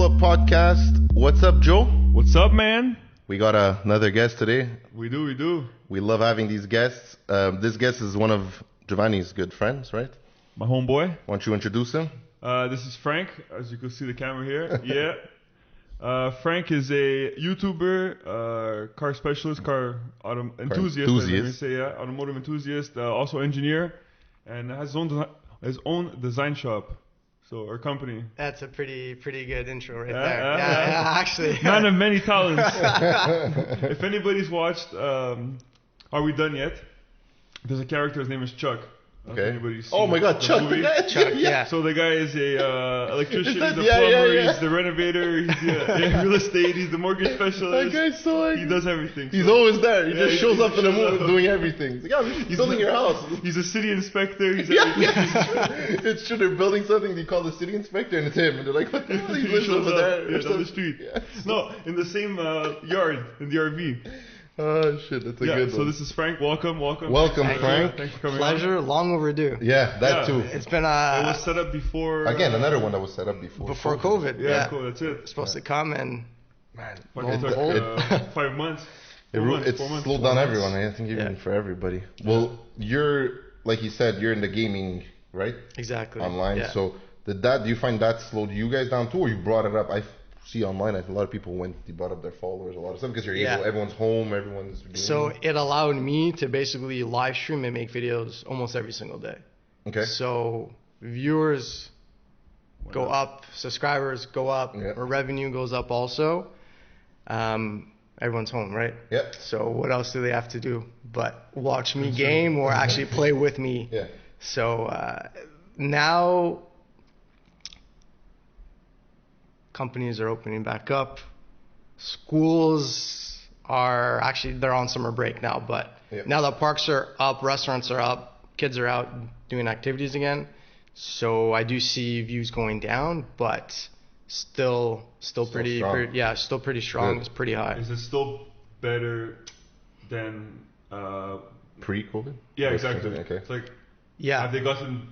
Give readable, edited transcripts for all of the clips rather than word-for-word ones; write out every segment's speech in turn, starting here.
Up podcast. What's up, Joe? What's up, man? We got another guest today. We do. We love having these guests. This guest is one of Giovanni's good friends, right? My homeboy. Why don't you introduce him? This is Frank, as you can see the camera here. Yeah. Frank is a YouTuber, car specialist, enthusiast. Automotive enthusiast, also engineer, and has his own design shop. So our company. That's a pretty good intro right there. Yeah, actually. Man of many talents. If anybody's watched Are We Done Yet? There's a character, his name is Chuck. Okay. Oh my God, Chuck! Chuck, yeah. So the guy is a electrician, he's a plumber, he's the renovator, he's the real estate, he's the mortgage specialist. That guy's so angry. He does everything. He's always there. He just shows up in the movie doing everything. He's like, he's building your house. He's a city inspector. He's everything. It's true. They're building something. They call the city inspector, and it's him. And they're like, what the hell? He lives over there. Yeah, down the street. Yeah. No, in the same yard, in the RV. Oh shit, that's a good one. So this is Frank. Welcome. Frank. Thanks for coming. Pleasure. Long overdue. Yeah, that too. It's been it was set up before. Again, another one that was set up before. Before COVID. Yeah, cool. That's it. It's supposed to come and it took 5 months. It slowed down everyone. I think even for everybody. Well, you're like you said, you're in the gaming, right? Exactly. Online. Yeah. So do you find that slowed you guys down too, or you brought it up? I see online, a lot of people they brought up their followers, a lot of stuff because you're able. Everyone's home. Everyone's. So it allowed me to basically live stream and make videos almost every single day. Okay. So viewers go up, subscribers go up, or revenue goes up also. Everyone's home, right? Yeah. So what else do they have to do but watch me game or actually play with me? Yeah. So now companies are opening back up. Schools they're on summer break now, but now that parks are up, restaurants are up, kids are out doing activities again. So I do see views going down, but still pretty strong. Good. It's pretty high. Is it still better than pre-COVID? Yeah, exactly. Okay. It's like, have they gotten?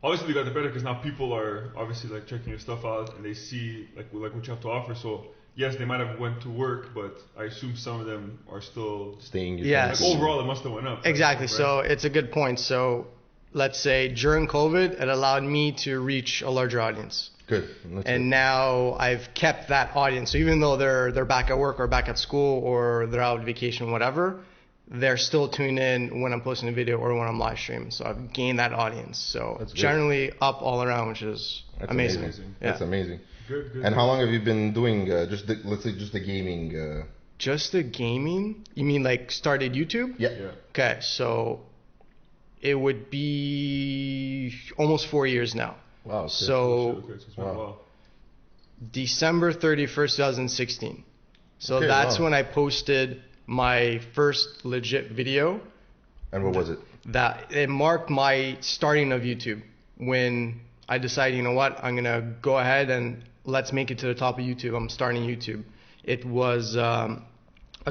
Obviously, they got the better because now people are obviously like checking your stuff out and they see like what you have to offer. So yes, they might have went to work, but I assume some of them are still staying. Yes. Like overall, it must have went up. Exactly. Right? So it's a good point. So let's say during COVID, it allowed me to reach a larger audience. Good. And now I've kept that audience. So even though they're back at work or back at school or they're out on vacation, whatever, they're still tuning in when I'm posting a video or when I'm live streaming. So I've gained that audience. So generally up all around, which is amazing. Yeah. That's amazing. Good. And how long have you been doing just the gaming? Just the gaming? You mean like started YouTube? Yeah. Okay, so it would be almost 4 years now. Wow. Okay. So December 31st, 2016. So that's when I posted my first legit video. And what was it? That it marked my starting of YouTube when I decided, you know what, I'm going to go ahead and let's make it to the top of YouTube. I'm starting YouTube. It was a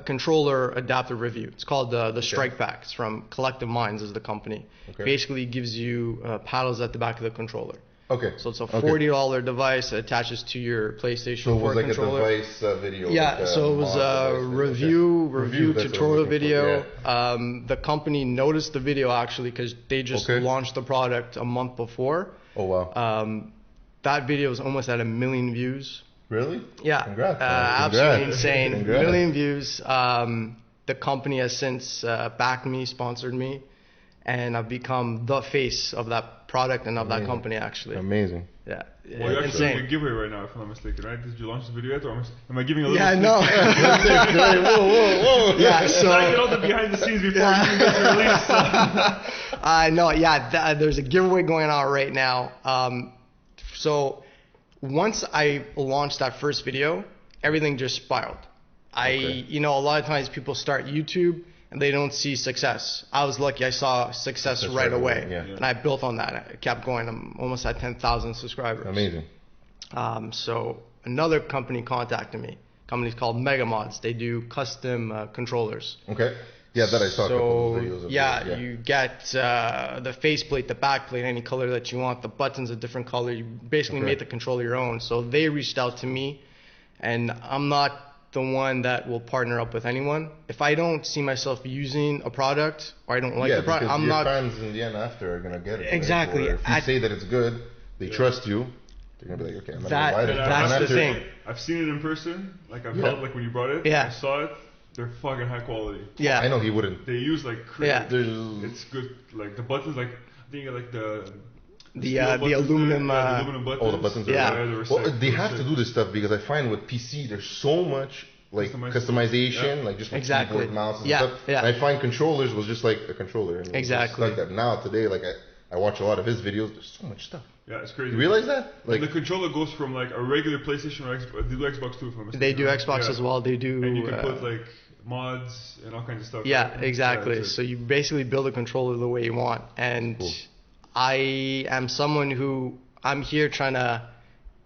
controller adapter review. It's called the Strike Pack. It's from Collective Minds is the company. Okay. Basically gives you paddles at the back of the controller. Okay. So it's a $40 device that attaches to your PlayStation 4 controller. So it was like controller. A device video. Yeah, so it was a review tutorial video. The company noticed the video actually because they just launched the product a month before. Oh, wow. That video was almost at 1 million views. Really? Yeah. Congrats. Absolutely insane. Congrats. 1 million views. The company has since backed me, sponsored me, and I've become the face of that product and of that company actually. Amazing. Yeah. Well, you're actually doing a giveaway right now, if I'm not mistaken, right? Did you launch the video yet, or am I giving a little? Yeah, no. Whoa. Yeah, so I get all the behind the scenes before you guys release. No, there's a giveaway going on right now. So once I launched that first video, everything just spiraled. A lot of times people start YouTube and they don't see success. I was lucky. I saw success right away. Yeah. And I built on that. I kept going. I'm almost at 10,000 subscribers. Amazing. So another company contacted me. Company's called Mega Mods. They do custom controllers. Okay. Yeah, that I saw a couple of videos of. Yeah, you get the faceplate, the backplate, any color that you want. The buttons a different color. You basically made the controller your own. So they reached out to me, and I'm not the one that will partner up with anyone. If I don't see myself using a product or I don't like the product, I'm not. Your fans in the end after are gonna get it. Exactly. Right? If you say that it's good, they trust you. They're gonna be like, okay, I'm gonna buy it. That's the thing. I've seen it in person. Like I've held, like when you brought it. Yeah. I saw it. They're fucking high quality. Yeah. I know he wouldn't. They use like crazy. Yeah. It's good. Like the buttons, like I think like the aluminum. The aluminum buttons. All the buttons. Well, they have to do this stuff because I find with PC there's so much like customization, like just like keyboard, mouse, and stuff. Yeah. And I find controllers was just like a controller. And exactly. Like that. Now today, like I watch a lot of his videos. There's so much stuff. Yeah, it's crazy. You realize that? Like the controller goes from like a regular PlayStation or Xbox. They do Xbox too, if I'm mistaken. They do Xbox as well. They do. And you can put like mods and all kinds of stuff. Yeah, exactly. So you basically build a controller the way you want. And I am someone who I'm here trying to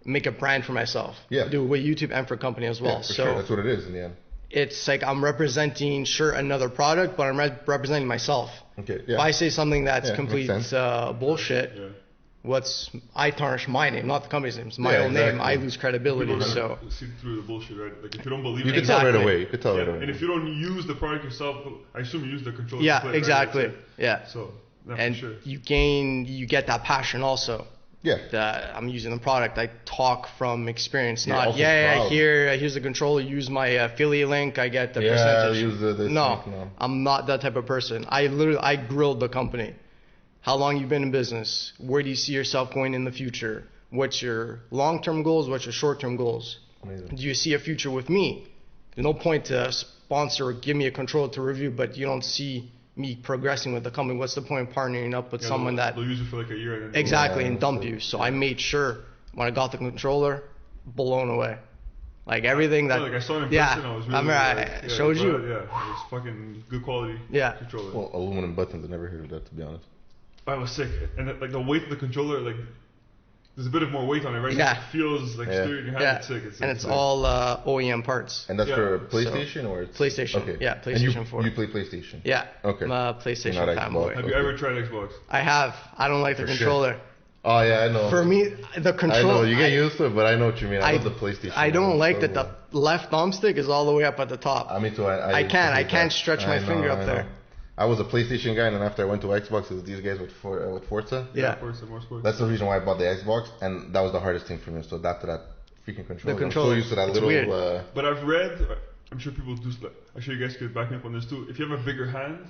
make a brand for myself. Yeah. Do it with YouTube and for company as well. Yeah, for sure. That's what it is in the end. It's like I'm representing another product, but I'm representing myself. Okay. Yeah. If I say something that's complete bullshit, I tarnish my name, not the company's name. It's my own name. I lose credibility. So see through the bullshit, right? Like if you don't believe you can tell right away. You can tell right away. And if you don't use the product yourself, I assume you use the controller. Yeah, to play, exactly. Right? Yeah. So and for sure. you get that passion also. Yeah. That I'm using the product. I talk from experience, not proud. here's the controller. Use my affiliate link. I get the percentage. Use this no, link, no, I'm not that type of person. I grilled the company. How long you've been in business? Where do you see yourself going in the future? What's your long-term goals? What's your short-term goals? Amazing. Do you see a future with me? There's no point to sponsor or give me a controller to review, but you don't see me progressing with the company. What's the point of partnering up with someone that they'll use it for like a year and then and dump you? So I made sure when I got the controller, blown away. Like everything that. Like I saw it in person. I was really. I showed you. Yeah, it was fucking good quality. Controller. Well, aluminum buttons. I never heard of that, to be honest. I was sick, and like the weight of the controller, like there's a bit of more weight on it, right? Yeah. It feels like sturdy in your hand. It's sick. And it's all OEM parts. And that's for PlayStation or it's PlayStation? Okay. Yeah, PlayStation 4. You play PlayStation? Yeah. Okay. I'm a PlayStation fanboy. Have you ever tried Xbox? I have. I don't like the controller. Sure. Oh yeah, I know. For me, the controller. I know you get used to it, but I know what you mean. I love the PlayStation. I don't like that the left thumbstick is all the way up at the top. Me too. I can't stretch my finger up there. I was a PlayStation guy, and then after I went to Xbox, it was these guys with Forza. Yeah. Forza, more sports. That's the reason why I bought the Xbox, and that was the hardest thing for me. So adapt to that freaking controller. The controller. I'm so used to that little. Weird. But I've read. I'm sure people do. I'm sure you guys could back me up on this too. If you have a bigger hand,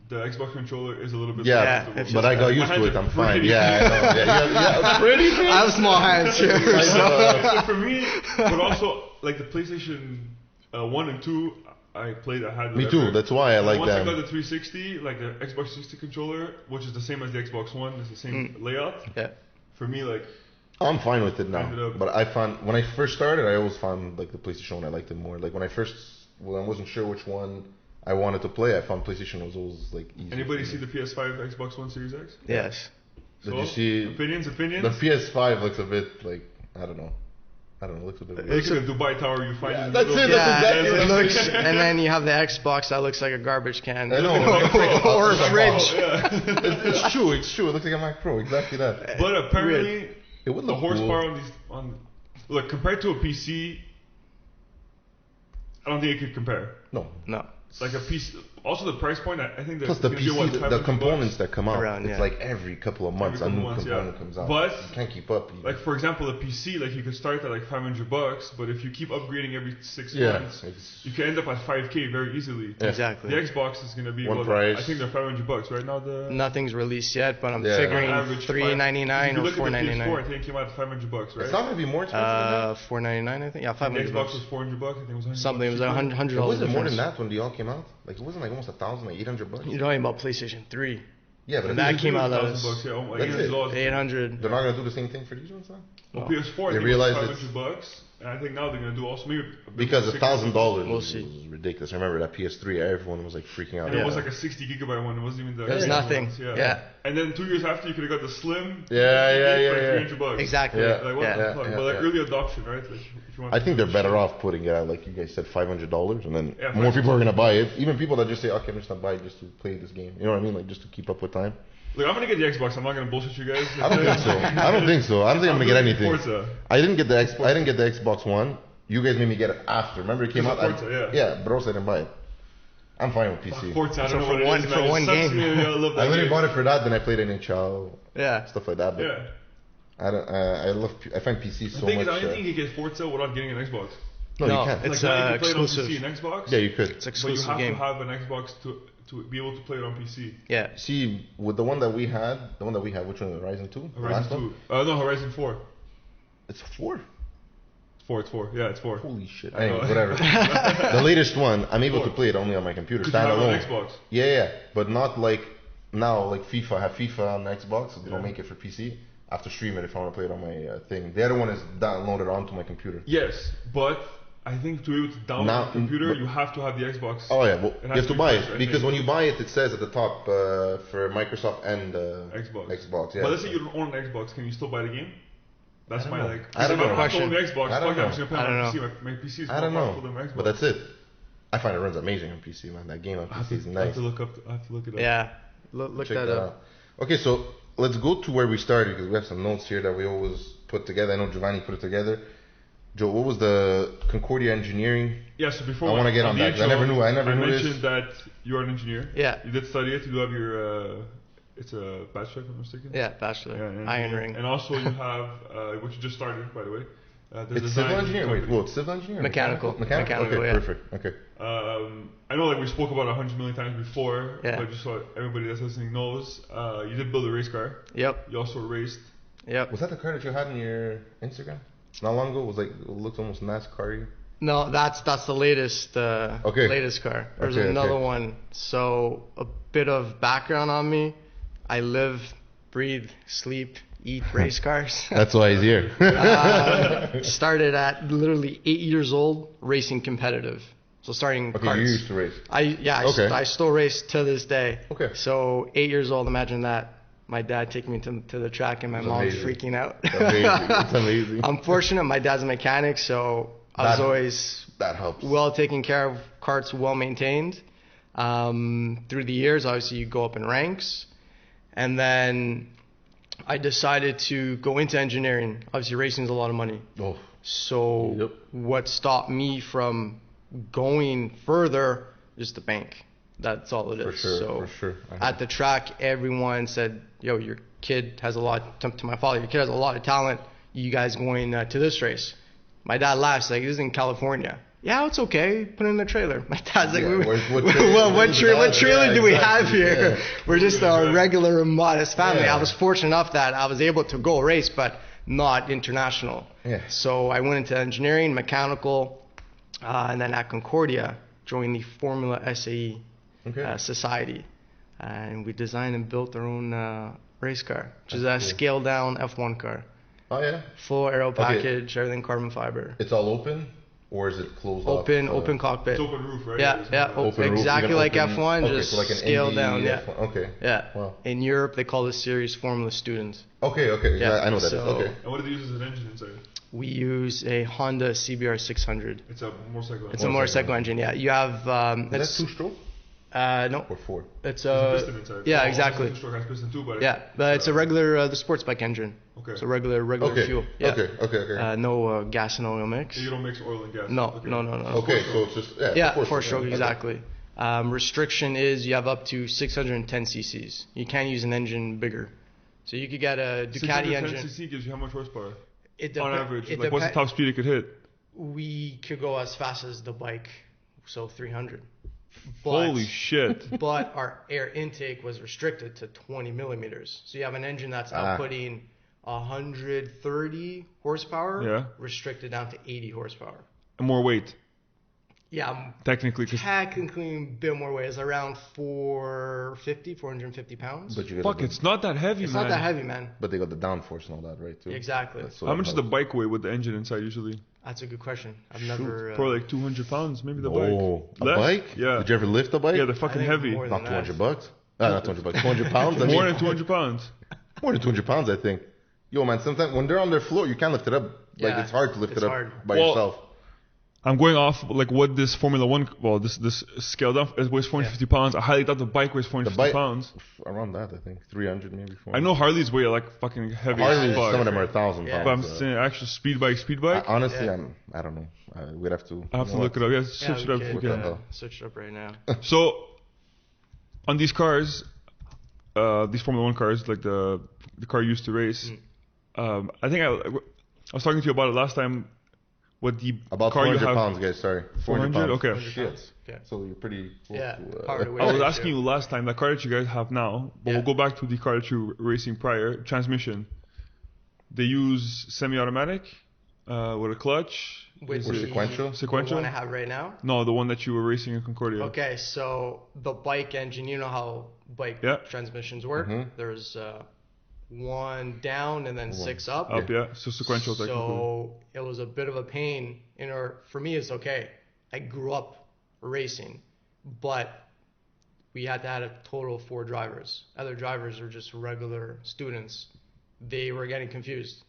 the Xbox controller is a little bit. But I got used to it. I'm fine. Yeah, I know. Yeah, pretty. I have small hands here. So for me, but also like the PlayStation 1 and 2. I had me too. That's why I like that. Once them. I got the 360, like the Xbox 360 controller, which is the same as the Xbox One, it's the same layout. Yeah. For me, like. I'm fine with it now. But I found when I first started, I always found like the PlayStation 1. I liked it more. Like when I wasn't sure which one I wanted to play, I found PlayStation was always like easy. Anybody see the PS5, Xbox One Series X? Yes. Did you see opinions? The PS5 looks a bit like I don't know. It looks a bit weird. It's like a Dubai Tower you find in the That's middle. it. That's exactly it looks, and then you have the Xbox that looks like a garbage can. I know. or a fridge. It's true. It looks like a Mac Pro. Exactly that. But apparently, it would look the horsepower look compared to a PC, I don't think it could compare. No. Like a PC. Also, the price point. I think plus the PC, the components that come out. It's like every couple of months a new component comes out. But you can't keep up. Like for example, a PC, like you could start at like $500, but if you keep upgrading every 6 months, you can end up at $5K very easily. Yeah. Exactly. The Xbox is gonna be price. I think they're $500 right now. Nothing's released yet, but I'm figuring $399 or $499. I think it came out at $500, right? It's not gonna be more expensive. $499, I think. Yeah, $500. The Xbox was $400. I think it was $100. Something. It was $100. Was it more than that when they all came out? Like it wasn't like almost $1,000, like $800. You're talking about PlayStation 3. Yeah, but that came out at $800. $800. They're not gonna do the same thing for these ones, though. Well, PS4 they realized $500, And I think now they're gonna do also maybe because $1,000 We'll was see. ridiculous. I remember that PS3, everyone was like freaking out. And it was like a 60 gigabyte one. It wasn't even the. There's nothing. Yeah. And then 2 years after, you could have got the slim. Yeah. For $300. Exactly. Yeah. Like what the fuck? But like early adoption, right? Like, if you want I think they're better off putting it out, like you guys said, $500, and then Yeah, more people are gonna buy it. Even people that just say, "Okay, I'm just gonna buy it just to play this game." You know what I mean? Like just to keep up with time. Look, I'm gonna get the Xbox. I'm not gonna bullshit you guys. I don't think so. I don't think I'm gonna get anything. Forza. I didn't get the Xbox One. You guys made me get it after. Remember it came out? Forza, yeah, but also I didn't buy it. I'm fine with PC. Forza, I So don't know for what one- it is, for man. one It sucks game. me. I love that I literally game. bought it for that. Then I played NHL, Yeah. stuff like that. But Yeah. I find PC so The thing much. is, I don't think you can get Forza without getting an Xbox. No, No, you can't. it's Like, now you can play it on exclusive. PC and Xbox. Yeah, you could. It's But you exclusive have game. to have an Xbox to be able to play it on PC. Yeah. See, with the one that we had, which one? Horizon 2? The last Horizon one? 2. No, Horizon 4. It's 4. It's 4. Yeah, it's 4. Holy shit. I know. Anyway, whatever. The latest one, I'm able to 4. play it only on my computer. Because you have it on Standalone. Xbox. Yeah. But not like now, like FIFA. I have FIFA on Xbox, so they don't Yeah. make it for PC. I have to stream it if I want to play it on my thing. The other one is downloaded onto my computer. Yes, but I think to be able to download Now- on the computer, but- you have to have the Xbox. Oh yeah, well, It you has have to be buy fresh, it I because think. when you buy it, it says at the top for Microsoft and Xbox. Yeah. But let's say you don't own an Xbox, can you still buy the game? That's my know. like. I don't if know. I have to own the Xbox. I don't Fuck, I'm know. just gonna play I on don't my PC. My PC is I more don't powerful know, than my Xbox. but that's it. I find it runs amazing on PC, man. That game on I have PC is to, I nice. have to look it up. Yeah. Look Check that that up. out. Okay, so let's go to where we started because we have some notes here that we always put together. I know Giovanni put it together. Joe, what was the Concordia Engineering? Yeah, so before I wanna get on the that, 'cause I intro, never knew this. mentioned that you are an engineer. Yeah. You did study it. You do have your. It's a bachelor, if I'm not mistaken. Yeah, bachelor. Yeah, Iron ring. And also you have what you just started, by the way. The It's civil design engineering. Wait, company. well, it's civil engineering. Mechanical. Mechanical. Okay, Yeah. perfect. Okay. I know, like we spoke about 100 million times before, Yeah. but just so everybody that's listening knows, you did build a race car. Yep. You also raced. Yep. Was that the car that you had in your Instagram? Not long ago. It was like it looked almost NASCAR-y. No, that's the latest latest car. There's Okay, another okay. one. So a bit of background on me. I live, breathe, sleep, eat race cars. That's why he's here. Started at literally 8 years old, racing competitive. So starting Okay, karts. you used to race. I Okay. still race to this day. Okay. So 8 years old, imagine that. My dad taking me to the track and my That's mom's amazing. freaking out. Amazing. It's amazing. I'm fortunate. My dad's a mechanic, so I was That- always That helps. well taken care of, karts well maintained. Through the years, obviously you go up in ranks. And then I decided to go into engineering. Obviously racing is a lot of money. Oh, So Yep. what stopped me from going further is the bank. That's all it is. for sure. So for sure. at the track, everyone said, yo, your kid has a lot, to my father, your kid has a lot of talent. You guys going to this race? My dad laughs, like, this is in California. Yeah, it's okay. Put it in the trailer. My dad's like, Yeah, what what trailer trailer do we have exactly, here? yeah. We're just a regular modest family. Yeah. I was fortunate enough that I was able to go race, but not international. Yeah. So I went into engineering, mechanical, and then at Concordia, joined the Formula SAE Okay. society. And we designed and built our own race car, which is a That's cool. scaled down F1 car. Oh yeah. Full aero Okay. package, everything carbon fiber. It's all open, or is it closed off? Open cockpit. It's open roof, right? Yeah, yeah, Open roof, exactly even like open- F1, okay, just so like an scaled ND down. Yeah, F1. Okay. yeah. Wow. In Europe, they call this series Formula Student. Okay. Yeah, I know that. so- Okay. And what did you use as an engine inside? We use a Honda CBR 600. It's a motorcycle. It's a motorcycle engine. Yeah, you have Is it's that 2-stroke no, or 4? it's There's a piston inside. yeah, Oh, exactly. Two-stroke has piston too, but Yeah, but it's a regular the sports bike engine. Okay. So regular Okay. fuel. Yeah. Okay. No gas and oil mix. You don't mix oil and gas. No, Okay. no. Okay, so it's just Yeah, of course, 4-stroke, okay. exactly. Restriction is you have up to 610 cc's. You can't use an engine bigger. So you could get a Ducati 610 engine. cc gives you how much horsepower? It On depe- average, it like what's the depe- top speed it could hit? We could go as fast as the bike, so 300. Holy shit! But our air intake was restricted to 20 millimeters. So you have an engine that's outputting 130 horsepower, Yeah. restricted down to 80 horsepower. And more weight. Yeah, technically a bit more weight. It's around 450 pounds. But it's not that heavy, it's man. not that heavy, man. But they got the downforce and all that, right? Too. Exactly. How much does the bike weigh with the engine inside usually? That's a good question. I've never. Probably like 200 pounds, maybe the bike. Oh, a bike? Yeah. Did you ever lift a bike? Yeah, they're fucking heavy. Not $200. Not $200. 200 pounds. More than 200 pounds. More than 200 pounds, I think. Yo, man, sometimes when they're on their floor, you can't lift it up. Like, it's hard to lift it up by yourself. I'm going off like what this Formula 1, this scaled up, it weighs 450 pounds. I highly thought the bike weighs 450 pounds. Around that, I think. 300 maybe. 400. I know Harleys weigh like fucking heavy. Harleys, some of them are 1,000 pounds. But I'm saying actual speed bike. Honestly, I don't know. We'd have to. I have to look it up. Yeah, switch it up if you can. Switch it up right now. So, on these cars, these Formula 1 cars, like the car you used to race, I think I was talking to you about it last time. What the about car 400 pounds, guys. Sorry, 400. Okay. Shit. Okay. So you're pretty. Yeah. I was asking you last time that car that you guys have now, but we'll go back to the car that you were racing prior. Transmission. They use semi-automatic with a clutch. With sequential. The one I have right now. No, the one that you were racing in Concordia. Okay, so the bike engine. You know how bike transmissions work. There's one down and then 6 up. So sequential technically. So it was a bit of a pain. For me, it's okay. I grew up racing, but we had to add a total of 4 drivers. Other drivers are just regular students. They were getting confused.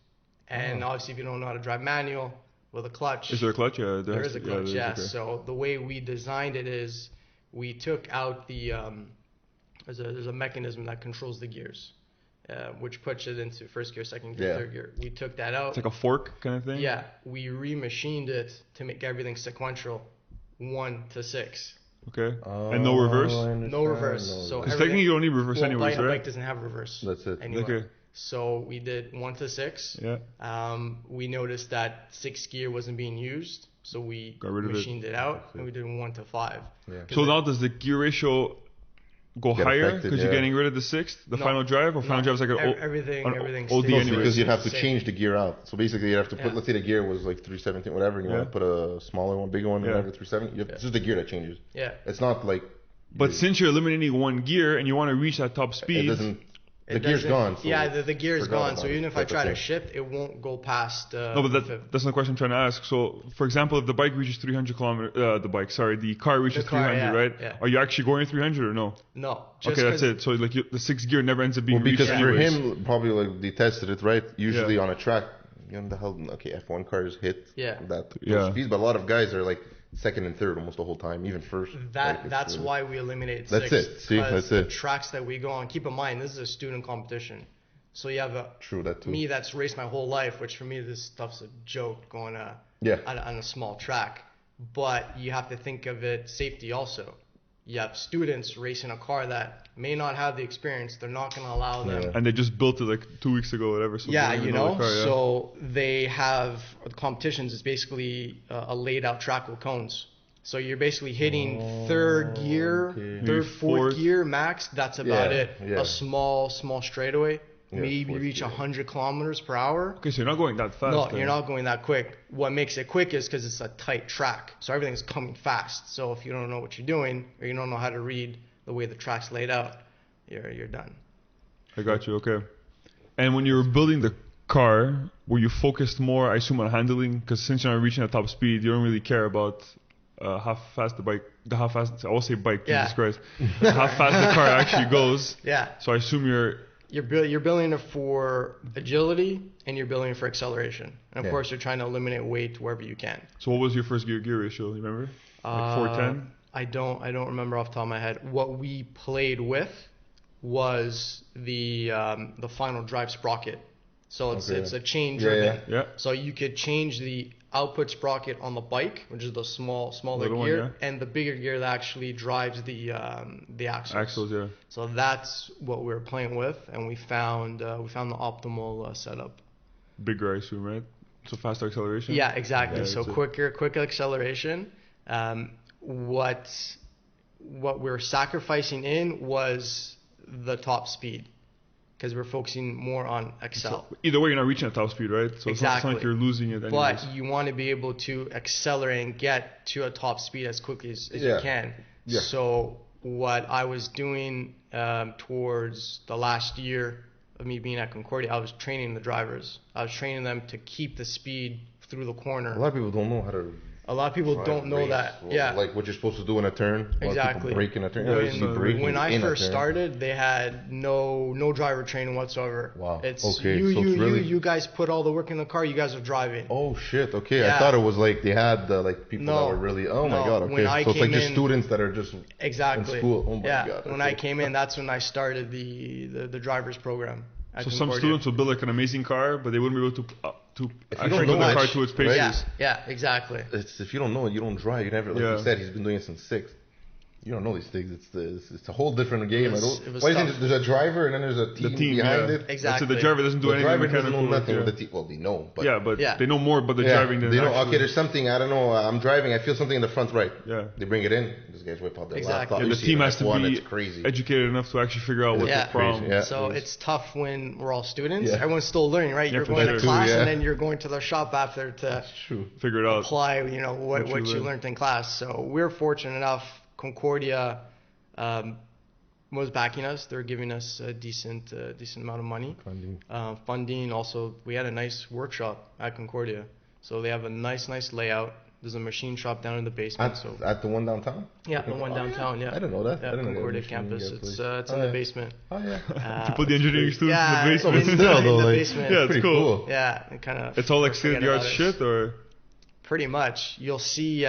And obviously, if you don't know how to drive manual with a clutch. Is there a clutch? Yeah, there is a clutch, yes. Okay. So the way we designed it is we took out the, there's a mechanism that controls the gears. Which puts it into first gear, second gear, third gear. We took that out. It's like a fork kind of thing? Yeah. We remachined it to make everything sequential, 1 to 6. Okay. And no reverse? No reverse. So because technically you don't need reverse anyways, right? The bike doesn't have reverse. That's it. Anyway. Okay. So we did 1 to 6. Yeah. We noticed that 6th gear wasn't being used, so we machined it out, and we did 1 to 5. Yeah. So now does the gear ratio go higher because you're getting rid of the 6th, final drive, or final drive is like everything OD anyways. Because you'd have to change the gear out. So basically you'd have to put, let's say the gear was like 317, whatever, and you want to put a smaller one, bigger one, whatever, 370. It's just the gear that changes. Yeah. It's not like. But since you're eliminating one gear and you want to reach that top speed, the gear's gone. So the gear is gone. So even if I try to shift, it won't go past. No, but that's the question I'm trying to ask. So, for example, if the bike reaches 300 kilometers, the car reaches 300, right? Yeah. Are you actually going 300 or no? No. Okay, that's it. So like the 6th gear never ends up being reached. Because for anyways. him, probably like they tested it, right? Usually on a track, F1 cars hit those speeds, but a lot of guys are like second and third almost the whole time, even first. That's why we eliminated 6th. That's it. See, that's it. The tracks that we go on, keep in mind, this is a student competition. So you have me that's raced my whole life, which for me this stuff's a joke going on a small track. But you have to think of it safety also. You have students racing a car that may not have the experience. They're not going to allow them. And they just built it like 2 weeks ago, whatever. So So they have the competitions. It's basically a laid out track with cones. So you're basically hitting third gear, fourth gear max. That's about it. Yeah. A small straightaway. Maybe reach 100 kilometers per hour. Okay, so you're not going that fast. No, you're not going that quick. What makes it quick is because it's a tight track. So everything's coming fast. So if you don't know what you're doing or you don't know how to read the way the track's laid out, you're done. I got you, okay. And when you were building the car, were you focused more, I assume, on handling? Because since you're not reaching a top speed, you don't really care about how fast I will say bike, Jesus Christ. How fast the car actually goes. Yeah. So I assume you're building it for agility and you're building it for acceleration. And of course, you're trying to eliminate weight wherever you can. So what was your first gear ratio? You remember? Like 410? I don't remember off the top of my head. What we played with was the final drive sprocket. So it's a chain driven. Yeah. So you could change the output sprocket on the bike, which is the smaller gear, and the bigger gear that actually drives the axles. Axles, yeah. So that's what we were playing with, and we found the optimal setup. Bigger, I assume, right? So faster acceleration. Yeah, exactly. Yeah, so quicker acceleration. What we're sacrificing in was the top speed. because we're focusing more on Excel. So either way, you're not reaching at top speed, right? So it's not like you're losing it anyways. But you want to be able to accelerate and get to a top speed as quickly as you can. Yeah. So what I was doing towards the last year of me being at Concordia, I was training the drivers. I was training them to keep the speed through the corner. A lot of people don't know how to. A lot of people don't know that. Yeah. Like what you're supposed to do in a turn. Exactly. Break in a turn. When I first started, they had no driver training whatsoever. Wow. It's you guys put all the work in the car. You guys are driving. Oh shit. Okay. Yeah. I thought it was like they had like people that were really. Oh my god. Okay. So it's like just students that are just in school. Oh my god. Okay. When I came in, that's when I started the drivers program. So some students will build like an amazing car, but they wouldn't be able to actually build the car to its paces. Right? Yeah, exactly. It's, if you don't know it, you don't drive. You never, like you said, he's been doing it since 6. You don't know these things. It's a whole different game. Why isn't there's a driver and then there's a team behind it? Exactly. So the driver doesn't do anything mechanical. The driver doesn't know nothing with the team. Well, they know. But they know more about the driving than they know. Okay, there's something, I don't know, I'm driving, I feel something in the front right. Yeah. They bring it in. These guys whip out their laptop. Yeah, the team has to be educated enough to actually figure out what's the problem. Yeah. So it's tough when we're all students. Yeah. Everyone's still learning, right? You're going to class and then you're going to the shop after to figure it out. Apply, what you learned in class. So we're fortunate enough, Concordia was backing us. They're giving us a decent amount of money. Funding. Also, we had a nice workshop at Concordia. So they have a nice layout. There's a machine shop down in the basement. At the one downtown? Yeah, the one downtown. Yeah. I didn't know that. Yeah, Concordia campus. It's in the basement. Oh yeah. To put the engineering students in the basement. In the basement. Yeah, it's cool. Yeah, it kind of. It's all like state-of-the-art shit, or? Pretty much. You'll see.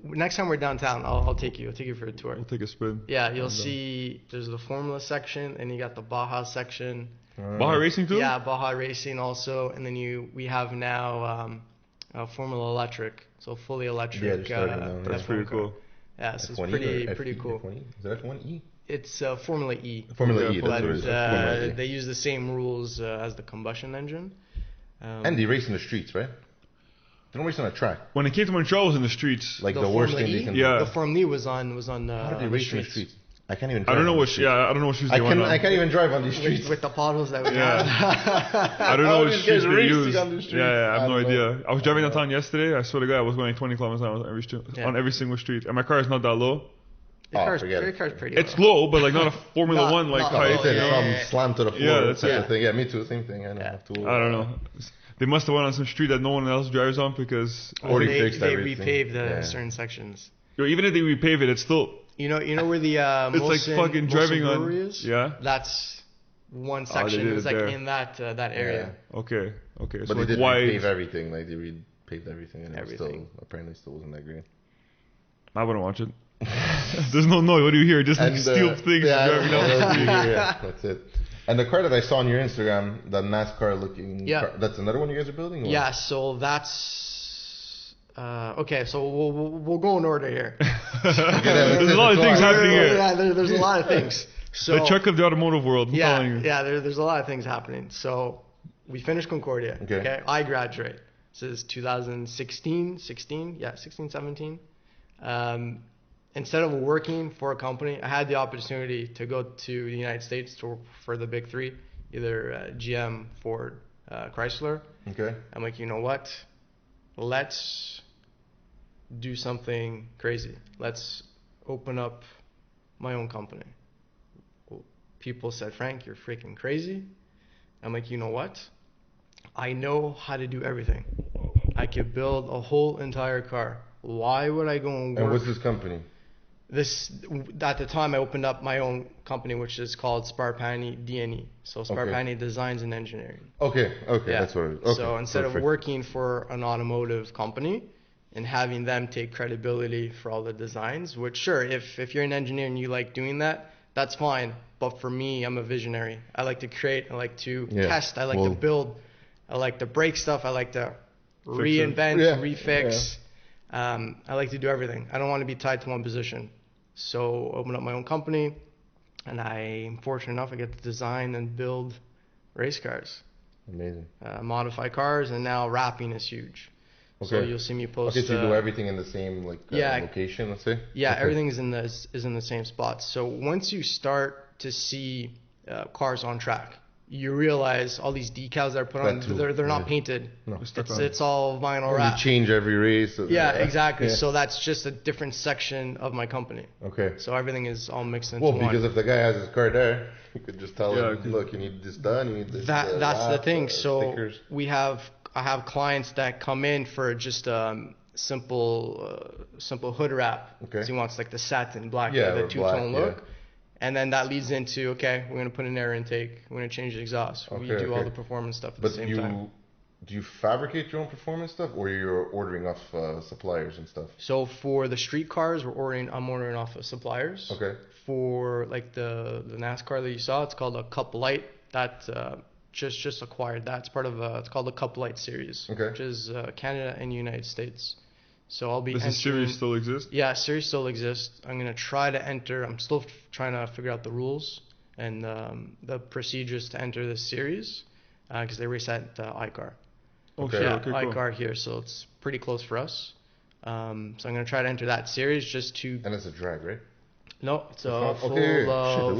Next time we're downtown, I'll take you for a tour. We'll take a spin. Yeah, you'll see. There's the Formula section, and you got the Baja section. Baja Racing too? Yeah, Baja Racing also, and then we have now Formula Electric, so fully electric. Yeah, that's pretty cool. Yeah, so it's pretty cool. Is that F1E? It's Formula E. Formula E. But they use the same rules as the combustion engine. And they race in the streets, right? They don't race on a track. When it came to Montreal, it was in the streets. Like the worst thing they can do. The Formula E was on. How did they race in the streets? I can't even drive. I don't know what shoes they went on. I can't even drive on these streets. With the potholes that we have. I don't know what shoes they use. I have no idea. I was driving downtown yesterday. I swear to God, I was going 20 kilometers an hour on every single street. And my car is not that low. Your car's pretty low. It's low, but like not a Formula 1 like height. It's slammed to the floor. Yeah, that's it. Yeah, me too. Same thing. I don't know. They must have went on some street that no one else drives on because they repaved certain sections. Even if they repave it, it's still. You know where the it's like fucking driving on. Is? Yeah. That's one section. It's like in that area. Yeah. Okay. But so they like did repave everything. Like they repaved everything, and everything. Apparently still wasn't that great. I wouldn't watch it. There's no noise. What do you hear? Just like steel things driving down the street. That's it. And the car that I saw on your Instagram, that NASCAR looking car, that's another one you guys are building? Or? Yeah, so that's... okay, so we'll go in order here. There's a lot of things happening here. Yeah, there's a lot of things. So, the Chuck of the automotive world, I'm telling you. Yeah, there's a lot of things happening. So we finished Concordia. Okay. I graduate. This is 2016, 17. Instead of working for a company, I had the opportunity to go to the United States to work for the big three, either GM, Ford, Chrysler. Okay. I'm like, you know what? Let's do something crazy. Let's open up my own company. People said, Frank, you're freaking crazy. I'm like, you know what? I know how to do everything. I could build a whole entire car. Why would I go and work? And what's this company? At the time, I opened up my own company, which is called Sparapani D&E. So Sparapani Designs and Engineering. Okay, yeah. That's what it is. Okay, so instead of working for an automotive company and having them take credibility for all the designs, which sure, if you're an engineer and you like doing that, that's fine. But for me, I'm a visionary. I like to create. I like to test. I like to build. I like to break stuff. I like to reinvent, refix. Yeah. I like to do everything. I don't want to be tied to one position. So open up my own company, and I'm fortunate enough I get to design and build race cars. Amazing. Modify cars, and now wrapping is huge. Okay. So you'll see me post. Okay, so you do everything in the same location, let's say. Yeah, everything is in the same spot. So once you start to see cars on track. You realize all these decals that are put on, they're not painted. No. It's all vinyl wrap. You change every race. Yeah, exactly. Yeah. So that's just a different section of my company. Okay. So everything is all mixed into one. Well, because if the guy has his car there, you could just tell him, look, you need this done, you need this. That's the thing. So stickers. I have clients that come in for just simple hood wrap. Okay. So he wants like the satin black, the two-tone look. Yeah. And then that leads into, okay, we're going to put in air intake. We're going to change the exhaust. We do all the performance stuff at the same time. Do you fabricate your own performance stuff, or you're ordering off suppliers and stuff? So for the street cars, I'm ordering off of suppliers. Okay. For like the NASCAR that you saw, it's called a Cup Light. That just acquired that. It's part of it's called the Cup Light series, which is Canada and United States. So I'll be. Does the series still exist? Yeah, series still exists. I'm gonna try to enter. I'm still trying to figure out the rules and the procedures to enter this series because they race at ICAR. Okay. Yeah, okay, ICAR cool. here, so it's pretty close for us. So I'm gonna try to enter that series just to. And it's a drag, right? No, it's a full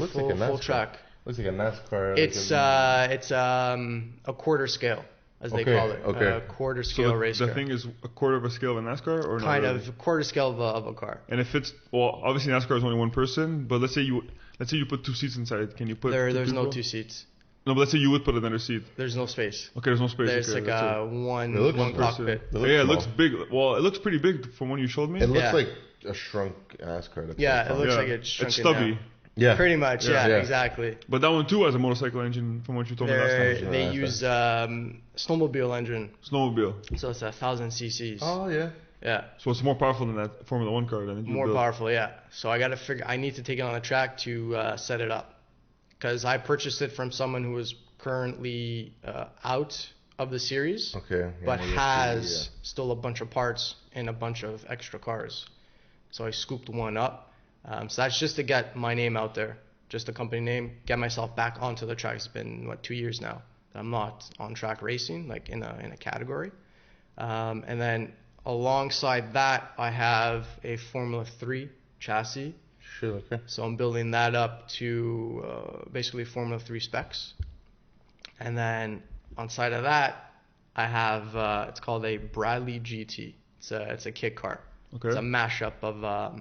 full track. Looks like a NASCAR. It's a quarter scale, as they call it. Okay. A quarter scale race car. The thing is a quarter of a scale of a NASCAR, or kind of a quarter scale of a car. And if it's obviously NASCAR is only one person, but let's say you put 2 seats inside. Can you put? There's no 2 seats. No, but let's say you would put another seat. The's no space. Okay, there's no space. There's okay, like one cockpit. It looks big. Well, it looks pretty big from when you showed me. It looks like a shrunk NASCAR. It looks like it's shrunken. It's stubby. Yeah. Pretty much, yeah, exactly. But that one too has a motorcycle engine from what you told me last time. They use snowmobile engine. Snowmobile. So it's 1,000 cc's. Oh, yeah. Yeah. So it's more powerful than that Formula 1 car. More powerful, yeah. So I need to take it on the track to set it up. Because I purchased it from someone who is currently out of the series. Okay. But has still a bunch of parts and a bunch of extra cars. So I scooped one up. So that's just to get my name out there, just the company name, get myself back onto the track. It's been 2 years now that I'm not on track racing, like in a category. And then alongside that, I have a Formula 3 chassis. Sure, okay. So I'm building that up to basically Formula 3 specs. And then on side of that, I have it's called a Bradley GT. It's a kit car. Okay. It's a mashup of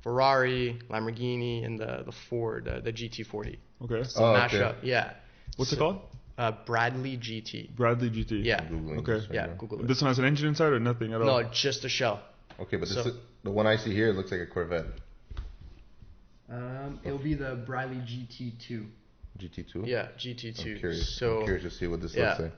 Ferrari, Lamborghini, and the Ford, the GT40. Okay. It's a mashup, yeah. What's it called? Bradley GT. Bradley GT. Yeah. Okay. Yeah, Google it. This one has an engine inside or nothing at all? No, just a shell. Okay, but the one I see here looks like a Corvette. It'll be the Bradley GT2. GT2? Yeah, GT2. I'm curious. So, I'm curious to see what this looks like.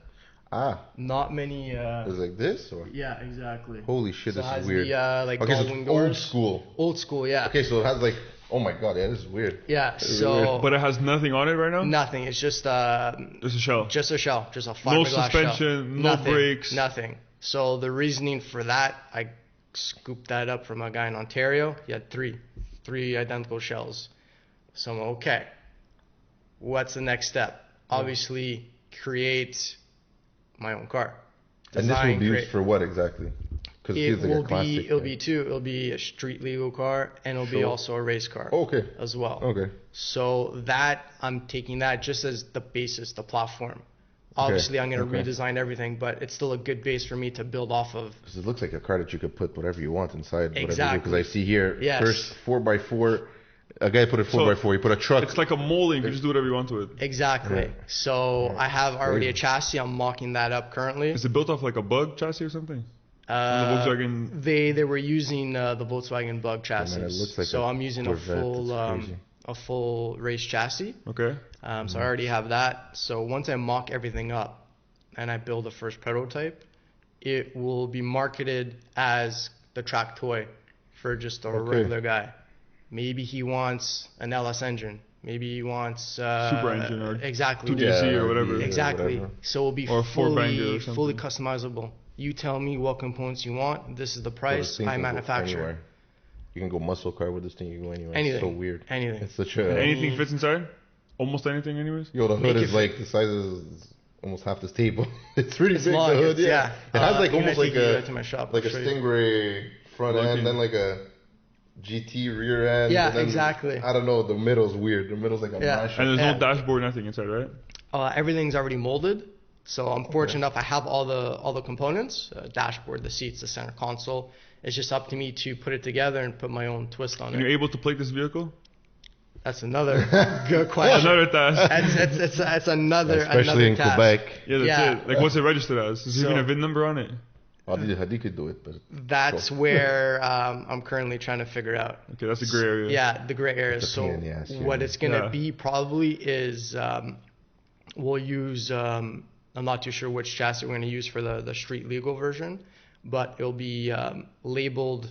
Not many. Is it like this or? Yeah, exactly. Holy shit, this is weird. The, okay, so it's old school. Old school, yeah. Okay, so it has like, oh my god, yeah, this is weird. Yeah, weird. But it has nothing on it right now? Nothing. It's just a shell. Just a shell. Just a fiberglass shell. No suspension, no brakes. Nothing. So the reasoning for that, I scooped that up from a guy in Ontario. He had three identical shells. So I'm okay. What's the next step? Obviously, create my own car. And this will be used for what exactly? Because it'll be a street legal car, and it'll be also a race car. Okay. As well. Okay. So that I'm taking that just as the basis, the platform. Obviously, I'm going to redesign everything, but it's still a good base for me to build off of. Because it looks like a car that you could put whatever you want inside. Exactly. Because I see here, first 4x4. A guy put a 4x4. He put a truck. It's like a molding. You can just do whatever you want to it. Exactly. Yeah. So I have already a chassis. I'm mocking that up currently. Is it built off like a Bug chassis or something? The Volkswagen. They were using the Volkswagen Bug chassis. Man, it looks like so I'm using a full race chassis. Okay. So I already have that. So once I mock everything up and I build the first prototype, it will be marketed as the track toy for just a regular guy. Maybe he wants an LS engine. Maybe he wants super engine or 2JZ or whatever. Exactly. Whatever. So it'll be fully customizable. You tell me what components you want. This is the price. I manufacture. You can go muscle car with this thing. You can go anywhere. Anything. It's so weird. Anything. It's such a. Anything fits inside. Almost anything, anyways. Yo, the hood is like the size of almost half this table. It's pretty big. Long. The hood, yeah. It has like almost like a to my shop, Stingray front end, then like a GT rear end. Yeah, and then, exactly. I don't know. The middle's weird. The middle's like a mash. And there's no dashboard, nothing inside, right? Everything's already molded. So I'm fortunate enough. I have all the components: dashboard, the seats, the center console. It's just up to me to put it together and put my own twist on it. And you're able to plate this vehicle? That's another good question. Another task. It's another Especially in task. Quebec. Yeah, that's it. Like, what's it registered as? Is there even a VIN number on it? Hadi could do it, but that's where I'm currently trying to figure out. Okay, that's the gray area. Yeah, the gray area. So what it's gonna be probably is we'll use I'm not too sure which chassis we're gonna use for the street legal version, but it'll be labeled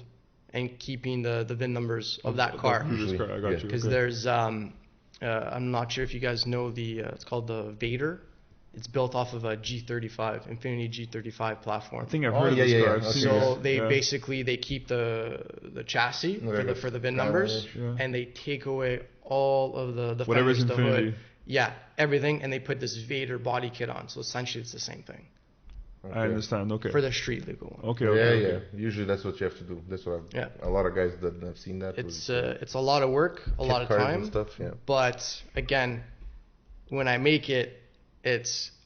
and keeping the VIN numbers of that car. I got you. Because there's I'm not sure if you guys know it's called the Vader. It's built off of a G35, Infiniti G35 platform. I think I've heard of this car. So they basically they keep the chassis for the VIN numbers, and they take away all of the whatever's fenders, the Infiniti. hood, everything, and they put this Vader body kit on. So essentially, it's the same thing. I understand. Okay. For the street legal one. Okay. Usually that's what you have to do. That's what a lot of guys that I've seen that. It's a lot of work, a lot of time, and stuff. Yeah. But again, when I make it,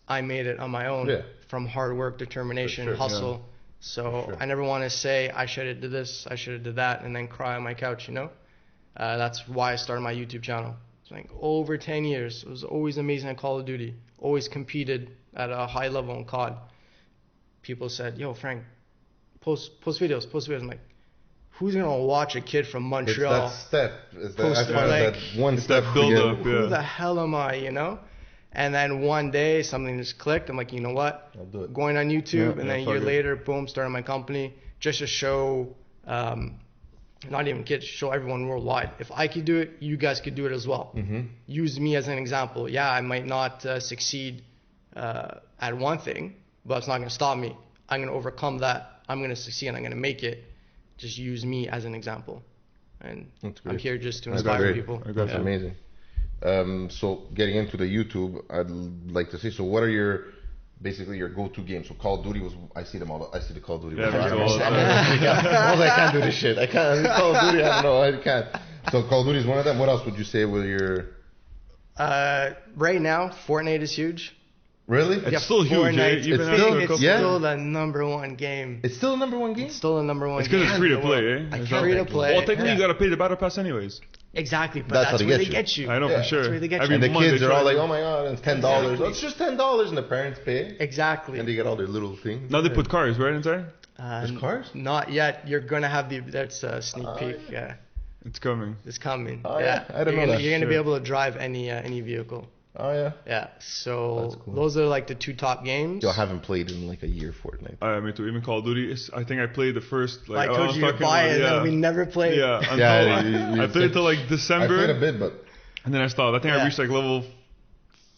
I made it on my own from hard work, determination, hustle. Yeah. So I never want to say I should have did this, I should have did that, and then cry on my couch. That's why I started my YouTube channel. It's like over 10 years. It was always amazing at Call of Duty. Always competed at a high level in COD. People said, "Yo, Frank, post videos." I'm like, who's gonna watch a kid from Montreal? It's that step. That one step build up. Who the hell am I? And then one day something just clicked. I'm like, you know what? I'll do it. Going on YouTube, and then a year later, boom, started my company just to show, not even kids, show everyone worldwide. If I could do it, you guys could do it as well. Mm-hmm. Use me as an example. Yeah, I might not succeed at one thing, but it's not going to stop me. I'm going to overcome that. I'm going to succeed, and I'm going to make it. Just use me as an example. And I'm here just to inspire people. That's amazing. So getting into the YouTube, I'd like to say, so what are your go-to games? So Call of Duty I see the Call of Duty. Yeah, I can't do this shit. I can't. Call of Duty, I don't know. I can't. So Call of Duty is one of them. What else would you say with your... Right now, Fortnite is huge. Really? It's still huge. It's still the number one game. It's still the number one game? It's still the number one game. It's because it's free to play, It's free to play. Well, technically you got to pay the battle pass anyways. Exactly, but that's where they get you. I know for sure. That's where they get you. And the kids are all like, oh my god, it's $10. Exactly. It's just $10 and the parents pay. Exactly. And they get all their little things. Now they put cars, right, inside? There's cars? Not yet. You're going to have that's a sneak peek. Yeah. It's coming. It's coming. I don't know that. You're going to be able to drive any vehicle. Oh, yeah? Yeah, so those are like the two top games. Yo, I haven't played in like a year Fortnite. Me too. Even Call of Duty, I think I played the first... I told you to buy it, and we never played. Yeah, I played until like December. I played a bit, but... And then I stopped. I think I reached like level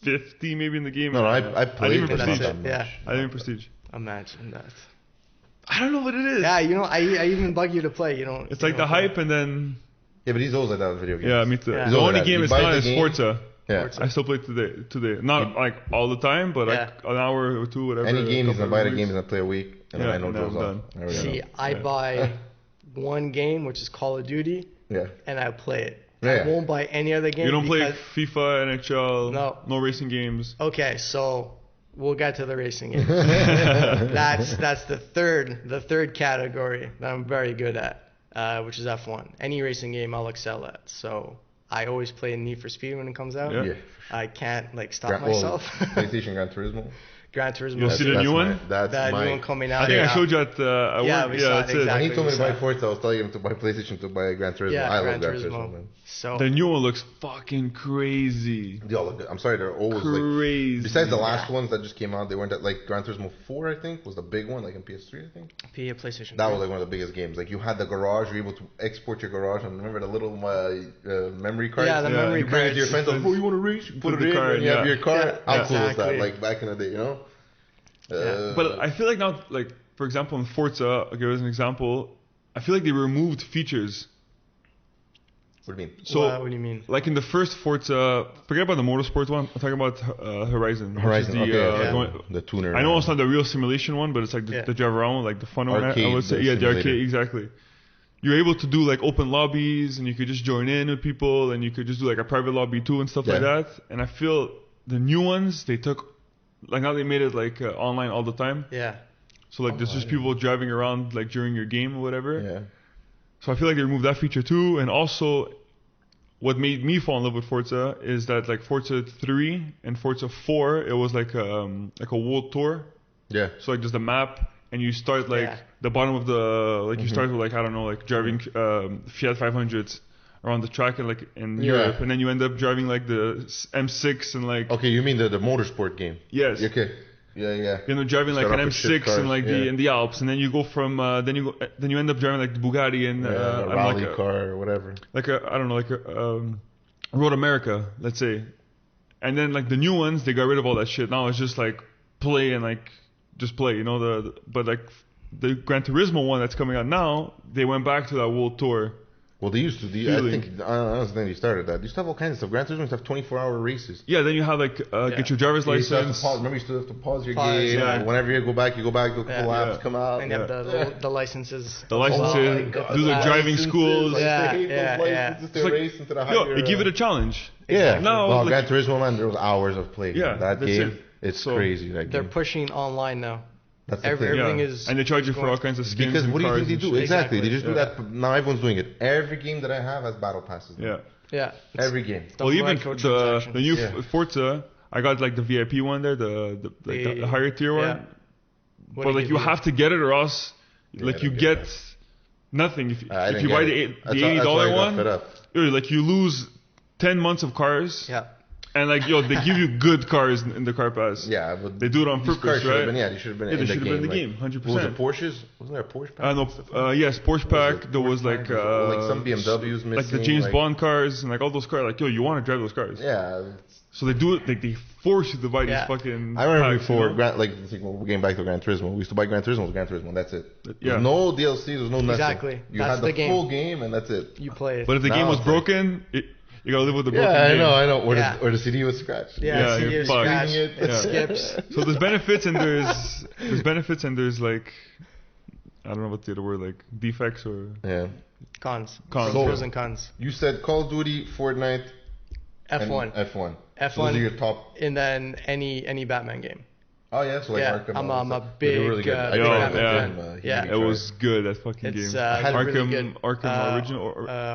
50 maybe in the game. No, I played. I didn't even Prestige. I didn't even Prestige. Imagine that. I don't know what it is. Yeah, I even bug you to play. It's like the hype and then... Yeah, but he's always like that with video games. Yeah, me too. Yeah. The only game is not is Forza. Yeah. I still play today. Not like all the time, but like an hour or two, whatever. Any game he's gonna buy the game, he's gonna play a week, and then I know Joe's off. See, I buy one game, which is Call of Duty, and I play it. I won't buy any other game. You don't play FIFA, NHL, no racing games. Okay, so we'll get to the racing games. That's the third category that I'm very good at, which is F1. Any racing game I'll excel at. So I always play Need for Speed when it comes out. Yeah. I can't stop myself. PlayStation Gran Turismo. Gran Turismo. You'll see the new one? That new one coming out. I think I showed you at work. That's it. When he told me to buy Forza, I was telling him to buy PlayStation to buy Gran Turismo. I love Gran Turismo, man. So the new one looks fucking crazy. They all look good. I'm sorry, they're always crazy. Besides the last ones that just came out, they weren't that Gran Turismo 4, I think, was the big one, like in PS3, I think. PlayStation. That was like one of the biggest games. Like you had the garage, you were able to export your garage, and remember the little memory cards? Yeah, the memory cards. You bring it to your friends, like, oh, you want to race? You put it in, and you have your car. How cool is that? Like back in the day, you know? But I feel like now, like for example, in Forza, I'll give as an example, I feel like they removed features. What do you mean? So, what do you mean? Like in the first Forza, forget about the motorsport one. I'm talking about Horizon. The tuner. I know it's not the real simulation one, but it's like the drive around, like the fun arcade one. I would say, the arcade, exactly. you're able to do like open lobbies, and you could just join in with people, and you could just do like a private lobby too and stuff like that. And I feel the new ones, they took, like now they made it like online all the time. Yeah. So like there's just people driving around like during your game or whatever. Yeah. So I feel like they removed that feature too. And also, what made me fall in love with Forza is that like Forza 3 and Forza 4, it was like a world tour. Yeah. So like there's the map, and you start like the bottom of the like you start with like I don't know like driving Fiat 500s around the track and like in Europe, and then you end up driving like the M6 and like. Okay, you mean the motorsport game? Yes. Okay. Yeah. You know, driving like an M6 and like in the Alps, and then you go from then you end up driving like the Bugatti and a rally like car or whatever. Like a I don't know like a Road America, let's say, and then like the new ones they got rid of all that shit. Now it's just like play and like just play, you know. But like the Gran Turismo one that's coming out now, they went back to that world tour. Well, they used to. I think honestly, they started that. They used to have all kinds of stuff. Gran Turismo used to have 24-hour races. Yeah, then you have like get your driver's license. Remember, you still have to pause your game. Yeah. Whenever you go back, do a couple laps, come out. And you have the licenses. The licensing, do the driving schools. They race into the higher. They give it a challenge. Yeah. No, Gran Turismo, man, there was hours of play. Yeah, that game. It's crazy. They're pushing online now. That's everything is. And they charge you for all kinds of skins. Because what do you think they do? Exactly. They just do that. Now everyone's doing it. Every game that I have has battle passes. Yeah. Every game. Well, even the new Forza, I got like the VIP one there, the higher tier one. But like you have to get it, or else like you get nothing if you buy the $80 one. Like you lose 10 months of cars. Yeah. And like they give you good cars in the car pass. Yeah, but they do it on purpose, right? They should have been. They should have been in the game, 100%. Was it Porsches? Wasn't there a Porsche pack? No. Yes, Porsche pack. There was like some BMWs missing. Like the James Bond cars and like all those cars. Like you want to drive those cars. Yeah. So they do it. Like they force you to buy these fucking. I remember packs, before, we're getting back to Gran Turismo. We used to buy Gran Turismo. Gran Turismo. That's it. Yeah. No DLC. There's no nothing. Exactly. You had the full game, and that's it. You play it. But if the game was broken, you gotta live with the broken game. I know. Or the CD was scratched. Yeah, CD was scratched. It skips. So there's benefits and there's like, I don't know what's the other word, like defects or cons. So pros and cons. You said Call of Duty, Fortnite, F1. F1. So those are your top. And then any Batman game. Oh yeah, so like Arkham. I'm a big really good. Batman fan. It was good, that fucking game. Arkham, really good. Arkham Original.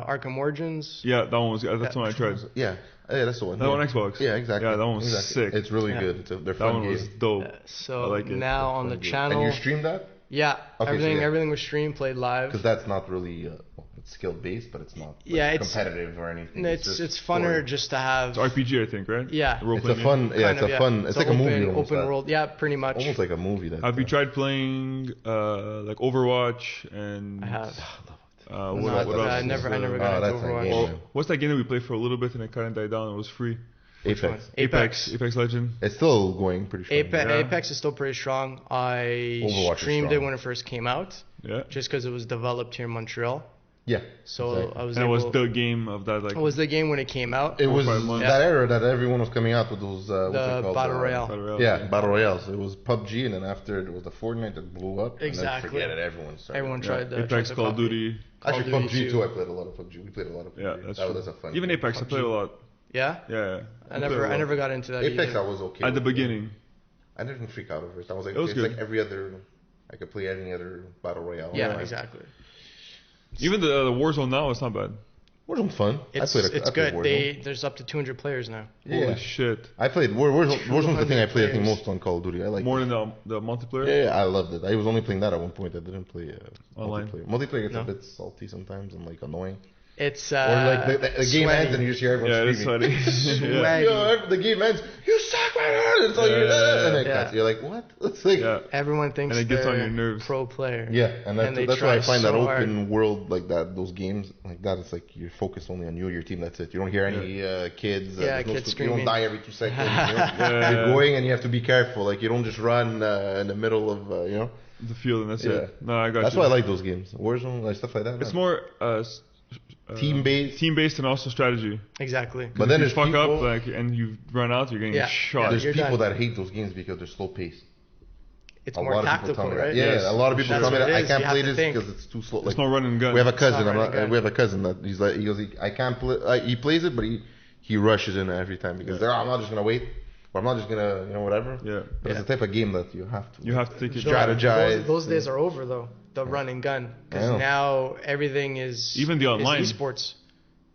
Arkham Origins. Yeah, that one was good. That's the one I tried. Yeah, that's the one. That one on Xbox. Yeah, exactly. Yeah, that one was sick. It's really good. They're fun. That one was dope. So like now on the channel. And you streamed that? Yeah, everything was streamed, played live. Because that's not really it's skill based, but it's not it's competitive or anything. It's funner just to have. It's RPG, I think, right? Yeah, it's a fun. It's like a movie. Open world, yeah, pretty much. Almost like a movie. Have you tried playing like Overwatch and? I have. What else? I never got into Overwatch. What's that game that we played for a little bit and it kind of died down? It was free. Apex Legend. It's still going pretty strong. Apex is still pretty strong. I streamed it when it first came out. Yeah. Just because it was developed here in Montreal. Yeah. So I was. And it was the game of that like. It was the game when it came out. It was that era that everyone was coming out with those. The Battle Royale. Yeah, Battle Royales. It was PUBG, and then after it was the Fortnite that blew up. Exactly. And then forget it. Everyone tried the Apex, Call of Duty. Actually, PUBG too. I played a lot of PUBG. We played a lot of PUBG. Yeah, that's true. That was a fun. Even Apex, I played a lot. Yeah. Yeah. I never got into that. Apex, either. I was okay. At the beginning. I didn't freak out over it. I was like, it was it's good. like every other. I could play any other Battle Royale. Yeah, exactly. Even the Warzone now, it's not bad. Warzone's fun. It's good. There's up to 200 players now. Yeah. Holy shit. I played Warzone's the thing I played I think most on Call of Duty. I like more than the multiplayer. Yeah, I loved it. I was only playing that at one point. I didn't play online. Multiplayer gets a bit salty sometimes and like annoying. It's or like the game ends and you just hear everyone screaming. Sweaty. The game ends. You suck, man! It's all you're like, what? It's like everyone thinks and it gets on your nerves. Pro player. Yeah, and that's why I find that open hard. world like that. Those games like that. It's like you're focused only on you or your team. That's it. You don't hear any kids. Kids screaming. You don't die every 2 seconds. You're going and you have to be careful. Like you don't just run in the middle of the field and that's it. No, I got That's why I like those games. Warzone, like stuff like that. It's more team-based and also strategy. Exactly. But then if you fuck up and you run out, you're getting shot. There's people that hate those games because they're slow paced. it's more tactical, right? Yeah, a lot of people tell me that I can't play this because it's too slow. It's not run and gun. We have a cousin. We have a cousin that he goes, I can't play. He plays it, but he rushes in every time because I'm not just gonna wait, or I'm not just gonna whatever. Yeah. But it's the type of game that you have to. You have to take it. Strategize. Those days are over though. The run and gun, because now everything is even the online esports.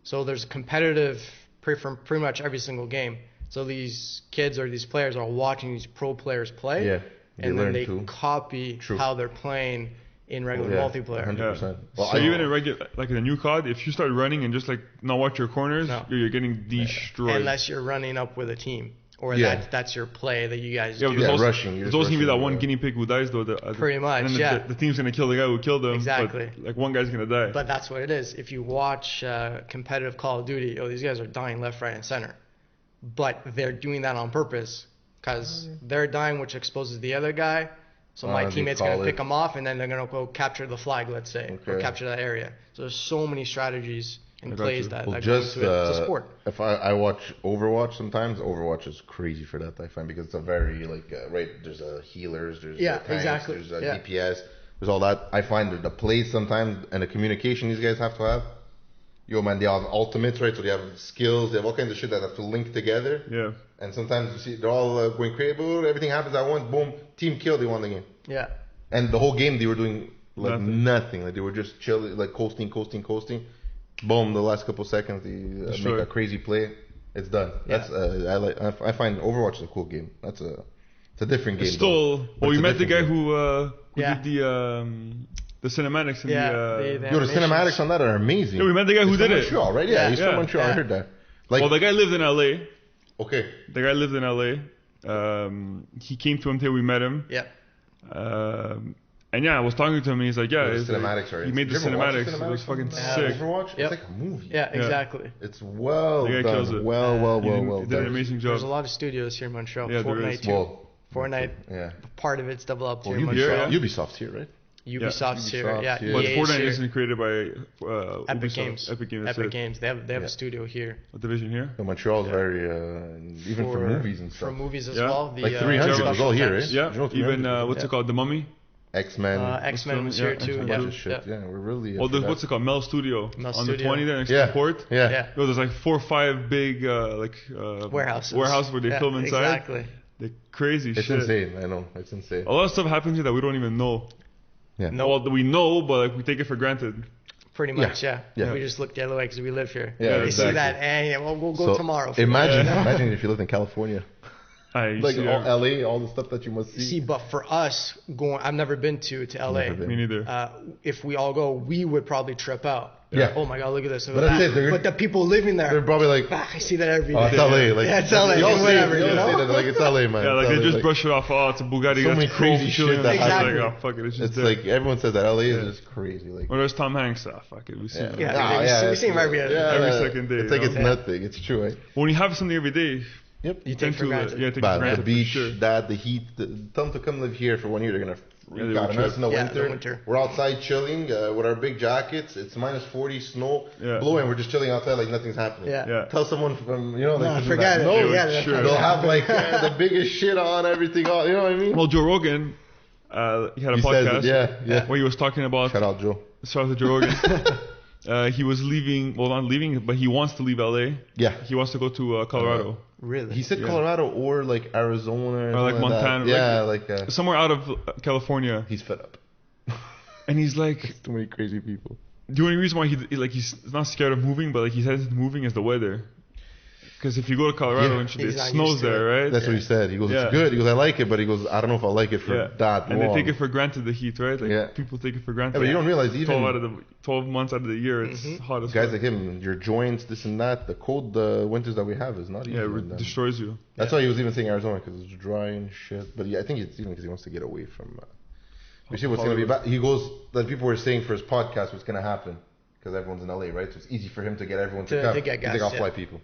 So there's competitive from pretty much every single game. So these kids or these players are watching these pro players play. Yeah. And then they copy how they're playing in regular multiplayer. 100%. Yeah. Well, so even in in a new COD, if you start running and just like not watch your corners, you're getting destroyed. Unless you're running up with a team, or that's your play that you guys do. Rushing. There's always gonna be that one guinea pig who dies though. Pretty much. And then the team's gonna kill the guy who killed them. Exactly. But, like one guy's gonna die. But that's what it is. If you watch competitive Call of Duty, these guys are dying left, right, and center. But they're doing that on purpose because they're dying, which exposes the other guy. So my teammate's going to pick them off, and then they're going to go capture the flag, let's say, or capture that area. So there's so many strategies and plays that go into it. It's a sport. If I watch Overwatch sometimes, Overwatch is crazy for that, I find, because it's a very, there's healers, there's tanks, exactly. there's DPS, there's all that. I find that the plays sometimes and the communication these guys have to have, man, they have ultimates, right? So they have skills, they have all kinds of shit that have to link together. Yeah. And sometimes you see they're all going crazy, everything happens at once, boom, team kill, they won the game. Yeah. And the whole game they were doing nothing. Like they were just chilling, like coasting. Boom, the last couple seconds they make a crazy play. It's done. Yeah. That's I find Overwatch is a cool game. It's a different game. Still, we met the guy who did the cinematics and the cinematics on that are amazing. Yeah, we met the guy who did it. Montreal, right? Yeah, he's from Montreal. I heard that. The guy lived in LA. Okay. The guy lived in LA. He came to Ontario. We met him. Yeah. And I was talking to him. And he's like, cinematics, right? He made the cinematics. It was fucking sick. Overwatch? It's like a movie. Yeah, exactly. It's well done. Kills it. Well He did an amazing job. There's a lot of studios here in Montreal. Yeah, Fortnite too. Fortnite. Part of it's developed here in Montreal. Ubisoft's here, right? Ubisoft's here, yeah. But Fortnite isn't created by Epic Ubisoft. Games. Epic Games. They have a studio here. A division here. So Montreal's very even for movies and stuff. For movies as well. Like 300 was all here, right? Yeah. Even what's it called? The Mummy. X-Men. X-Men was here too. Yeah, we're really. What's it called? Mel Studio. on the 20 there next to the port. Yeah. There's like 4 or 5 big warehouses where they film inside. Exactly. The crazy shit. It's insane. I know. It's insane. A lot of stuff happens here that we don't even know. Yeah. No, well, we know, but we take it for granted. Pretty much, yeah. We just look the other way because we live here. Yeah, we see that, and we'll go tomorrow. Imagine if you lived in California. Like LA, all the stuff that you must see. See, but for us, I've never been to LA. Me neither. If we all go, we would probably trip out. Yeah. Oh my God, look at this. But that's it. But the people living there, they're probably like, I see that every day. It's LA. It's LA. Whatever, you know? It's LA, man. Yeah, they just brush it off. Oh, it's a Bugatti. So many crazy shit that happens. Like, oh, fuck it. It's just like everyone says that LA is just crazy. Like, or there's Tom Hanks. Fuck it. We see him. We see him every second day. It's like it's nothing. It's true, right? When you have something every day. Yep. You take for granted. Yeah, take for granted. The beach, the heat. Tell them to come live here for 1 year. They're gonna freak out on us in the winter. We're outside chilling with our big jackets. It's minus 40, snow blowing. We're just chilling outside like nothing's happening. Yeah. Tell someone from forget it. They'll have like the biggest shit on, everything on. You know what I mean? Well, Joe Rogan, he had a podcast. Where he was talking about. Shout out Joe. Shout out to Joe Rogan. He was leaving. Well, not leaving, but he wants to leave LA. Yeah. He wants to go to Colorado. Really? He said Colorado or like Arizona or like Montana. Yeah, like somewhere out of California. He's fed up. And he's like, there's too many crazy people. The only reason why he's not scared of moving, but like he says moving is the weather. Because if you go to Colorado and it snows there, right? That's what he said. He goes, it's good. He goes, I like it, but he goes, I don't know if I like it for that long. And they take it for granted, the heat, right? Like people take it for granted. Yeah, but you don't realize even 12 months out of the year, it's hot as guys like him, your joints, this and that, the cold winters that we have is not easy. Yeah, it destroys you. That's why he was even saying Arizona, because it's dry and shit. But I think it's even because he wants to get away from... we see what's going to be bad. He goes, that people were saying for his podcast what's going to happen, because everyone's in LA, right? So it's easy for him to get everyone to come. Get gas, he's like, I'll fly people.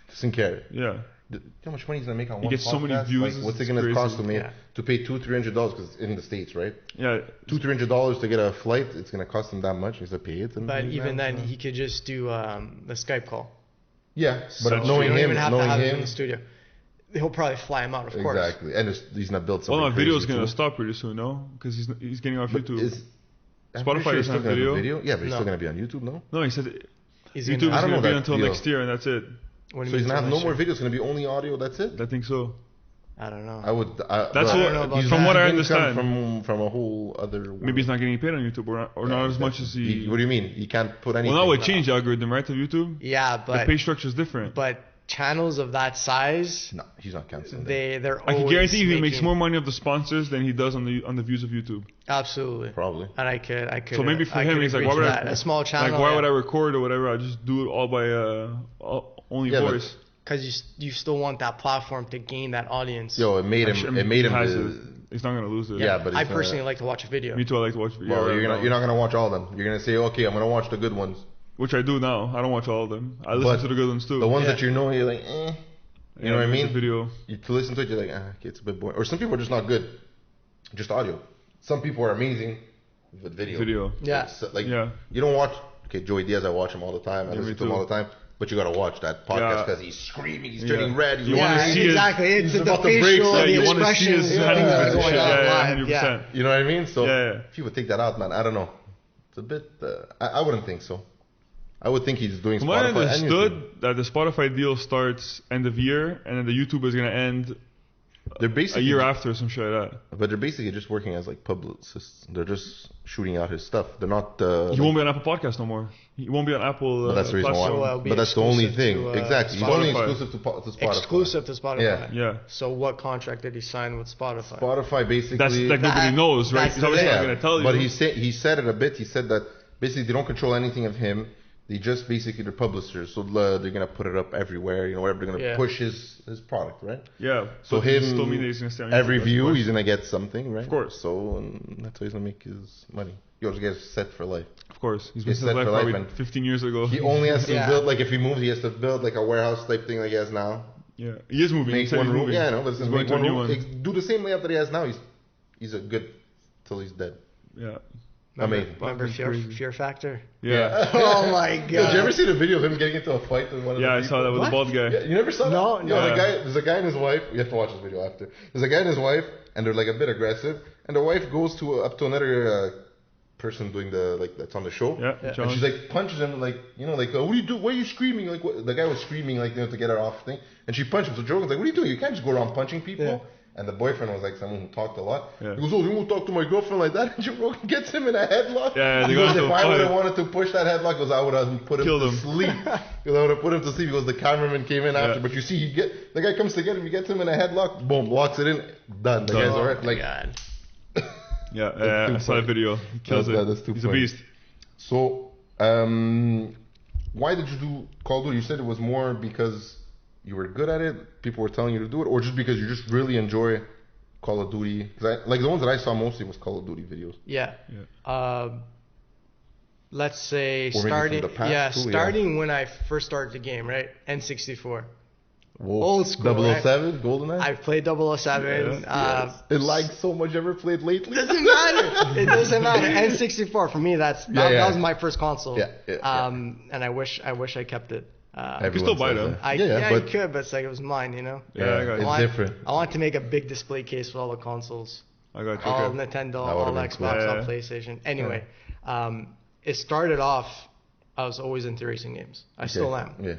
Doesn't care. Yeah. You know how much money he's gonna make on one podcast? He gets so many views. Like, what's it gonna cost him to pay $200-$300 because it's in the States, right? Yeah. $200-$300 to get a flight. It's gonna cost him that much. He's gonna pay it. But even then, he could just do the Skype call. Yeah, but knowing him, in the studio. he'll probably fly him out, of course. Exactly, and he's not built something. Well, no, crazy video's gonna too. stop pretty soon, no? Because he's getting off YouTube. I'm Spotify pretty sure he's doesn't still have gonna video. Yeah, but he's No. still gonna be on YouTube, no? No, he said He's YouTube is I don't gonna know be that until deal. next year, and that's it. What do So you he's mean gonna have no next more year? videos. It's gonna be only audio. That's it. I think so. I don't know. I would. That's I don't know about from what I Income understand. from a whole other. World. Maybe he's not getting paid on YouTube, or not as much as he. What do you mean? You can't put anything. Well, now it changed the algorithm, right, of YouTube. Yeah, The but pay structure is different. but channels of that size, No, he's not canceling. they're I can always guarantee you he makes making- more money off the sponsors than he does on the views of YouTube. Absolutely. Probably. And I could. So maybe for I him, could he's like, agree why to would that. I? A small channel? Like, why would I record or whatever? I just do it all by only Yeah, but- voice. Because you still want that platform to gain that audience. Yo, it made him. It made him. He's not gonna lose it. Yeah, but I he's personally like to watch a video. Me too. I like to watch videos. Well, you're not gonna watch all of them. You're gonna say, okay, I'm gonna watch the good ones. Which I do now. I don't watch all of them. I listen But to the good ones too. The ones Yeah. that you know, you're like, You know what I there's mean? a video. You to listen to it, you're like, okay, it's a bit boring. Or some people are just not good, just audio. Some people are amazing with video. Yeah. Like Yeah. you don't watch. Okay, Joey Diaz, I watch him all the time. I Yeah, me listen to him too. all the time. But you gotta watch that podcast Yeah. because he's screaming, he's Yeah. turning red. You yeah, wanna see his- exactly. It's he's the about to break facial, something. the Yeah, you wanna see expressions, his everything hands that's and going shit. on Yeah, live. 100%. You know what I mean? So Yeah. if you would take that out, man, I don't know. It's a bit. I wouldn't think so. I would think he's doing From what I Spotify and understood, YouTube. that the Spotify deal starts end of year, and then the YouTube is gonna end They're a basically year after, or some shit like that. But they're basically just working as like publicists. They're just shooting out his stuff. They're not. He won't be on Apple Podcast no more. He won't be on Apple. But that's the reason platform. why. So, be But that's the only exclusive thing. to, Exactly. He's only Spotify. exclusive to Spotify. Exclusive to Spotify. Yeah. Yeah. So what contract did he sign with Spotify? Spotify basically. That's like nobody That- knows, right? that's He's obviously the not thing. gonna tell you. But he said it a bit. He said that basically they don't control anything of him. They just basically they're publishers, so they're gonna put it up everywhere. You know, wherever they're gonna Yeah. push his product, right? Yeah. So but him, it still mean that he's gonna stay on every YouTube, of view, course. he's gonna get something, right? Of course. So and that's how he's gonna make his money. Yo, this guy's set for life. Of course, he's been He's set set life for life, probably and 15 years ago. He only has to Yeah. build, like if he moves, he has to build like a warehouse type thing like he has now. Yeah, he is moving. He Make said one he's room. moving. Yeah, I know, but He's just going make to a one new room. one. Do the same layout that he has now. He's a good till he's dead. Yeah. Amazing. Remember Crazy. Fear Factor? Yeah. Oh my god. Yo, did you ever see the video of him getting into a fight with one of Yeah, the I saw that with What? the bald guy. Yeah, you never saw that? No, Yo, no. the guy, there's a guy and his wife. You have to watch this video after. There's a guy and his wife, and they're like a bit aggressive. And the wife goes up to another person doing that's on the show. Yeah. Yeah. And she's like punches him like what do you do? Why are you screaming? Like the guy was screaming like to get her off thing. And she punched him. So Joe was like, what are you doing? You can't just go around punching people. Yeah. And the boyfriend was like someone who talked a lot. Yeah. He goes, oh, you won't talk to my girlfriend like that? And Joe Rogan gets him in a headlock. Yeah, they he got goes, into if a I would have fight. wanted to push that headlock, because I would have put him Killed to him. sleep. Because I would have put him to sleep because the cameraman came in after. Yeah. But you see, the guy comes to get him, he gets him in a headlock, boom, locks it in, done. The guy's Oh alright. my Like, god. Yeah, That's too I saw that funny. video. He kills That's it. too He's a funny. beast. So, why did you do Call of Duty? You said it was more because you were good at it, people were telling you to do it, or just because you just really enjoy Call of Duty? Because like the ones that I saw mostly was Call of Duty videos. Yeah. Yeah. Let's say Or maybe from starting. the past too, yeah. starting when I first started the game, right? N64. Whoa. Old school, 007, GoldenEye? I've played 007. Yes, It lagged so much. Ever played lately? Doesn't matter. It doesn't matter. N64 for me. That yeah. was my first console. Yeah. And I wish I kept it. can still buy them. You could, but it's like it was mine, you know. Yeah, I got it's you. different. I want to make a big display case with all the consoles, I got you. all Okay. Nintendo, That all would've been Xbox, cool. all Yeah. PlayStation. Anyway, it started off. I was always into racing games. I still am. Yeah.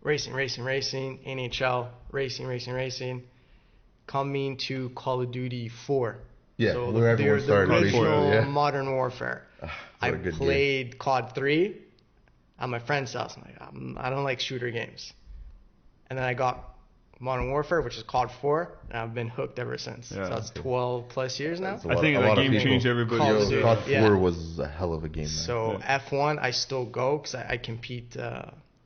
Racing, NHL, racing. Coming to Call of Duty 4. Yeah, So where everyone the started racing, original yeah. Modern Warfare. I what a good played COD 3 at my friend's house. I'm like, I don't like shooter games. And then I got Modern Warfare, which is COD 4, and I've been hooked ever since. Yeah. So that's 12 plus years now. That's a I lot- think a that lot of game people- changed everybody. Call of else. Duty. COD 4 Yeah. was a hell of a game, man. So F1, I still go because I compete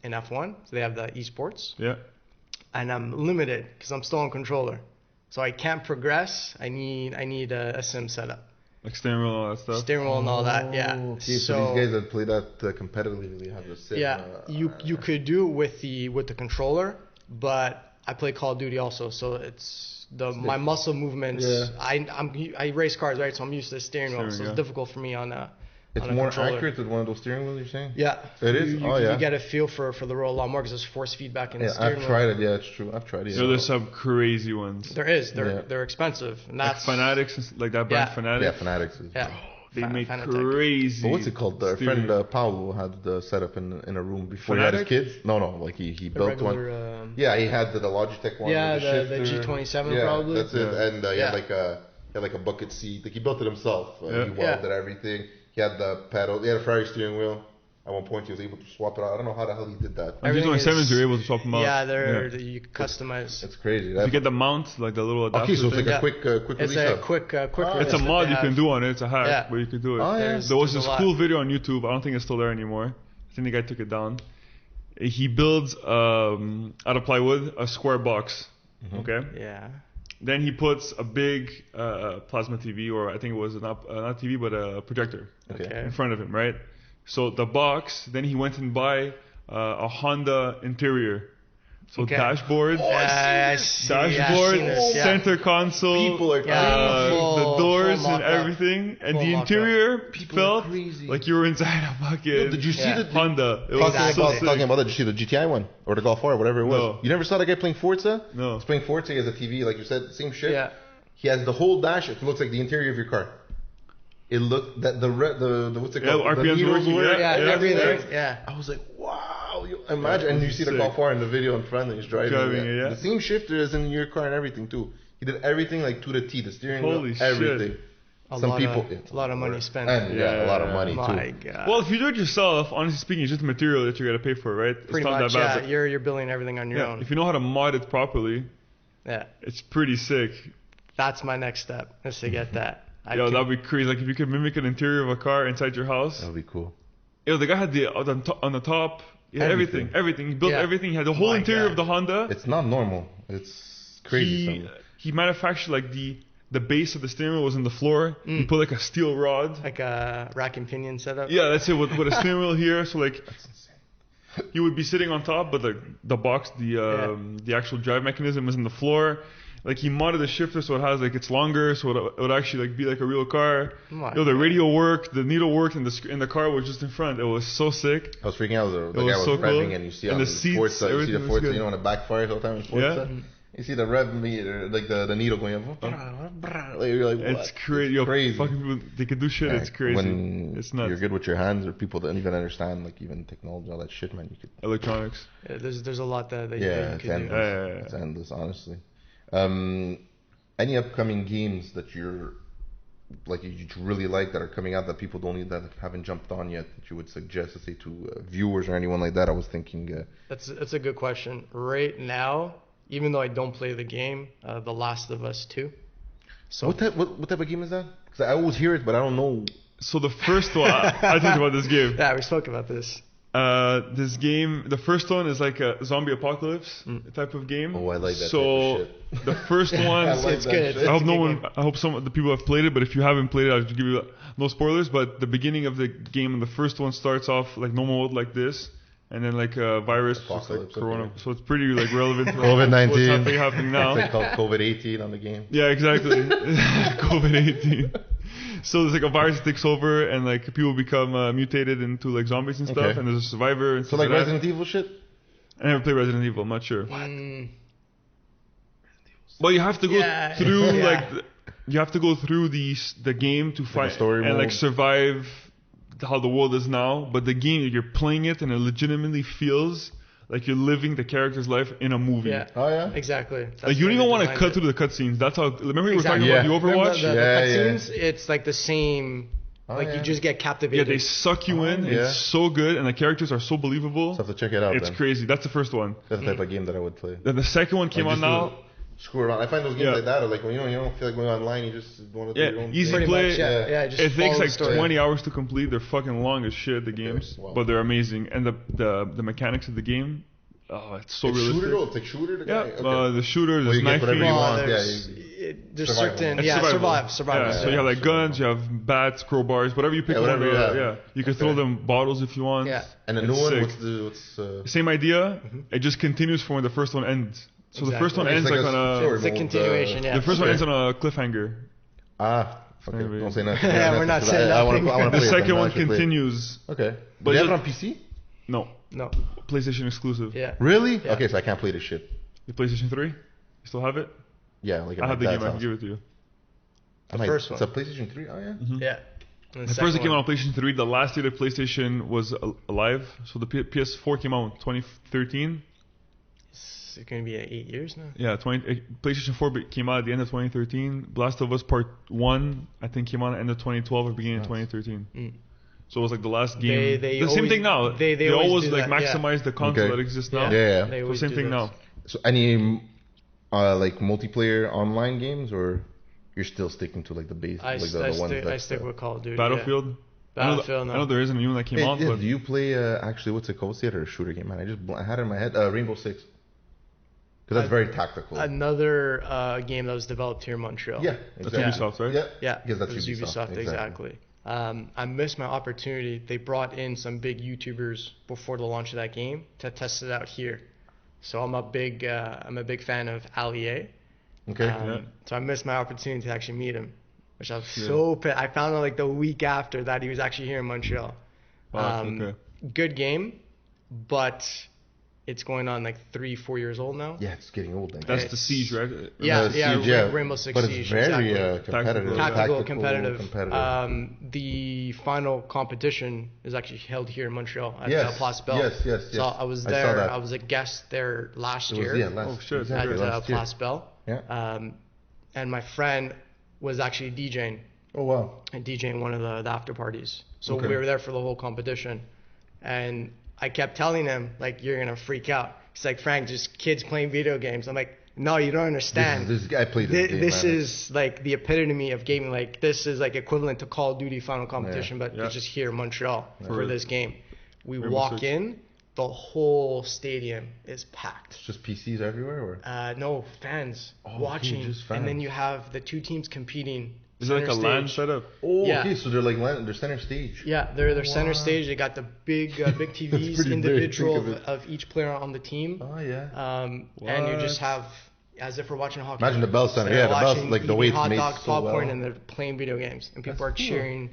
in F1. So they have the esports. Yeah. And I'm limited because I'm still on controller. So I can't progress. I need a sim setup. Like steering wheel and all that stuff. Steering wheel and all that, yeah. Okay, so these guys that play that competitively really have the sim. Yeah, you could do it with the controller, but I play Call of Duty also, so it's my muscle movements. Yeah. I race cars, right? So I'm used to the steering wheel, so Steering, it's yeah. difficult for me on It's more accurate than one of those steering wheels, you're saying? Yeah. It is? You get a feel for the roll a lot more because there's force feedback in the steering wheel. I've tried it. Yeah, it's true. I've tried it. So there's some crazy ones. There is. They're expensive. And that's like Fanatics, like that brand Fanatics. Yeah, Fanatics. They make crazy. But what's it called? Our friend Paolo had the setup in a room before Fanatic? he had his kids. No, like he built regular, one. He had the Logitech one. Yeah, the G27 probably. That's it. And he had like a bucket seat. Like he built it himself. He welded everything. He had the pedal. He had a Ferrari steering wheel. At one point, he was able to swap it out. I don't know how the hell he did that. On G27s, you're able to swap them out. Yeah, you customize. It's crazy. You get the mount, like the little adapter. Okay, so it's like a quick release. It's a quick release. It's a mod you can do on it. It's a hack, but you can do it. There was this cool video on YouTube. I don't think it's still there anymore. I think the guy took it down. He builds out of plywood a square box. Okay. Yeah. Then he puts a big plasma TV, or I think it was not TV, but a projector in front of him, right? So the box, then he went and buy a Honda interior. So dashboard, center console, people are the doors and everything, and the interior felt like you were inside a fucking did you see the Honda? It talking about that, did you see the GTI one or the Golf R, whatever it was? No. You never saw that guy playing Forza? No. He's playing Forza. He has a TV, like you said, same shit. Yeah. He has the whole dash. It looks like the interior of your car. It looked that the what's it called? RPMs working. Everything. Yeah. I was like, wow. Imagine, and you see the Golf R in the video in front, and he's driving it. The same shifter is in your car and everything too. He did everything like to the T. The steering wheel, everything. A lot of money spent. And a lot of money too. My God. Well, if you do it yourself, honestly speaking, it's just the material that you got to pay for, right? Pretty much, yeah. You're building everything on your own. If you know how to mod it properly, it's pretty sick. That's my next step, is to get that. That'd be crazy. Like if you could mimic an interior of a car inside your house. That'd be cool. The guy had on the top. He had everything. He built everything. He had the whole interior of the Honda. It's not normal. It's crazy. He manufactured like the base of the steering wheel was in the floor. He put like a steel rod, like a rack and pinion setup. Yeah, that's it. With a steering wheel here, so like he would be sitting on top, but the box, the actual drive mechanism is in the floor. Like he modded the shifter so it has like it's longer, so it would actually like be like a real car. The radio worked, the needle worked, and the car was just in front. It was so sick. I was freaking out. The guy was revving, and you see on the seats, Forza, you see the Forza, when it backfires all the time in Forza. Yeah. You see the rev meter, like the needle going up. You're like, what? It's crazy. Crazy. Fucking people, they can do shit. It's crazy. It's nuts. You're good with your hands, or people that don't even understand, like even technology, all that shit, man. You could electronics. Yeah, there's a lot that you can do. It's endless, honestly. Any upcoming games that you really like that are coming out that people that haven't jumped on yet that you would suggest, let's say, to viewers or anyone like that? I was thinking. That's a good question. Right now, even though I don't play the game, The Last of Us 2. So what type of game is that? Because I always hear it, but I don't know. So the first one, I think about this game. Yeah, we spoke about this. This game, the first one is like a zombie apocalypse type of game. Oh, I like that. So type of shit. The first one, it's good. I hope some of the people have played it, but if you haven't played it, I'll give you no spoilers. But the beginning of the game, the first one starts off like normal mode like this, and then like a virus, just like Corona. So it's pretty like relevant to COVID-19. what's happening now. It's called COVID-18 on the game. Yeah, exactly. COVID-18. So there's like a virus that takes over, and like people become mutated into like zombies and stuff, and there's a survivor. And so like Resident Evil shit? I never played Resident Evil. I'm not sure. What? Well, you have to go through you have to go through the game to find and like survive how the world is now. But the game, you're playing it, and it legitimately feels like you're living the character's life in a movie. Yeah. Oh yeah. Exactly. Like you don't even want to cut through the cutscenes. That's how. Remember we were talking about the Overwatch. The cutscenes. It's like the same. You just get captivated. Yeah, they suck you in. It's so good, and the characters are so believable. So I have to check it out. It's crazy. That's the first one. That's the type of game that I would play. Then the second one came on now. Screw around. I find those games like that are like when you don't feel like going online, you just want to do your own easy thing. play. Just it takes like 20 hours to complete. They're fucking long as shit, the games, but they're amazing. And the mechanics of the game, it's so realistic. It's like shooter. The shooter, there's knifing. There's certain survive. So you have like guns, you have bats, crowbars, whatever you pick. You can throw them bottles if you want. Yeah. And the new one, what's same idea. It just continues from where the first one ends. So the first one ends like on a... It's a continuation, The first one ends on a cliffhanger. Okay, don't say nothing. Yeah, we're not saying nothing. I wanna The play second it, one continues. Okay. But But you have it on PC? No. No. PlayStation exclusive. Yeah. Really? Yeah. Okay, so I can't play this shit. The PlayStation 3? You still have it? Yeah, like I have the game. I can give it to you. The first one. It's a PlayStation 3? Oh, yeah? Mm-hmm. Yeah. And The first it came out on PlayStation 3. The last year that PlayStation was alive. So the PS4 came out in 2013. It's going to be 8 years now. Yeah, PlayStation 4 came out at the end of 2013. Last of Us Part 1, I think, came out at the end of 2012 or beginning of 2013. Mm. So it was like the last game. They the same thing now. They always do like that, maximize the console that exists now. Yeah. They So always same do thing this. now. So any like multiplayer online games, or you're still sticking to like the base, I the ones that I stick with Call of Duty. Battlefield. Yeah. Battlefield, I know there isn't a new one that came out, but do you play actually what's it called? What's the other shooter game, man? I had it in my head. Rainbow Six. Because that's very tactical. Another game that was developed here in Montreal. Yeah, that's exactly. Ubisoft, right? Yeah, Yeah, because that's it was Ubisoft, exactly. I missed my opportunity. They brought in some big YouTubers before the launch of that game to test it out here. So I'm a big fan of Ali A. Okay. So I missed my opportunity to actually meet him, which I was so pissed. I found out like the week after that he was actually here in Montreal. Okay. Good game, but it's going on like 3-4 years old now. Yeah, it's getting old. That's the Siege, right? Yeah, Rainbow Six but Siege. It's very exactly. competitive. Tactical, competitive. The final competition is actually held here in Montreal at Place Belle. Yes. So I was there. I was a guest there last year. Oh shit! At Place Belle. Yeah. And my friend was actually DJing. Oh wow. And DJing one of the after parties. So we were there for the whole competition, and I kept telling him, like, you're going to freak out. He's like, Frank, just kids playing video games. I'm like, no, you don't understand. This guy played this game, This is like the epitome of gaming. Like, this is like equivalent to Call of Duty Final Competition, but it's just here in Montreal for this game. We walk in, the whole stadium is packed. It's just PCs everywhere? Or? No, fans watching. Just fans. And then you have the two teams competing. Is it like a LAN setup? Oh, okay, so they're like they're center stage. Yeah, they're center stage. They got the big TVs, individual of each player on the team. Oh yeah. And you just have, as if we're watching a hockey. Imagine the Bell Center. So Yeah, the Bell, like the way it's hot made dogs, so popcorn, well. and they're playing video games, and people are cheering,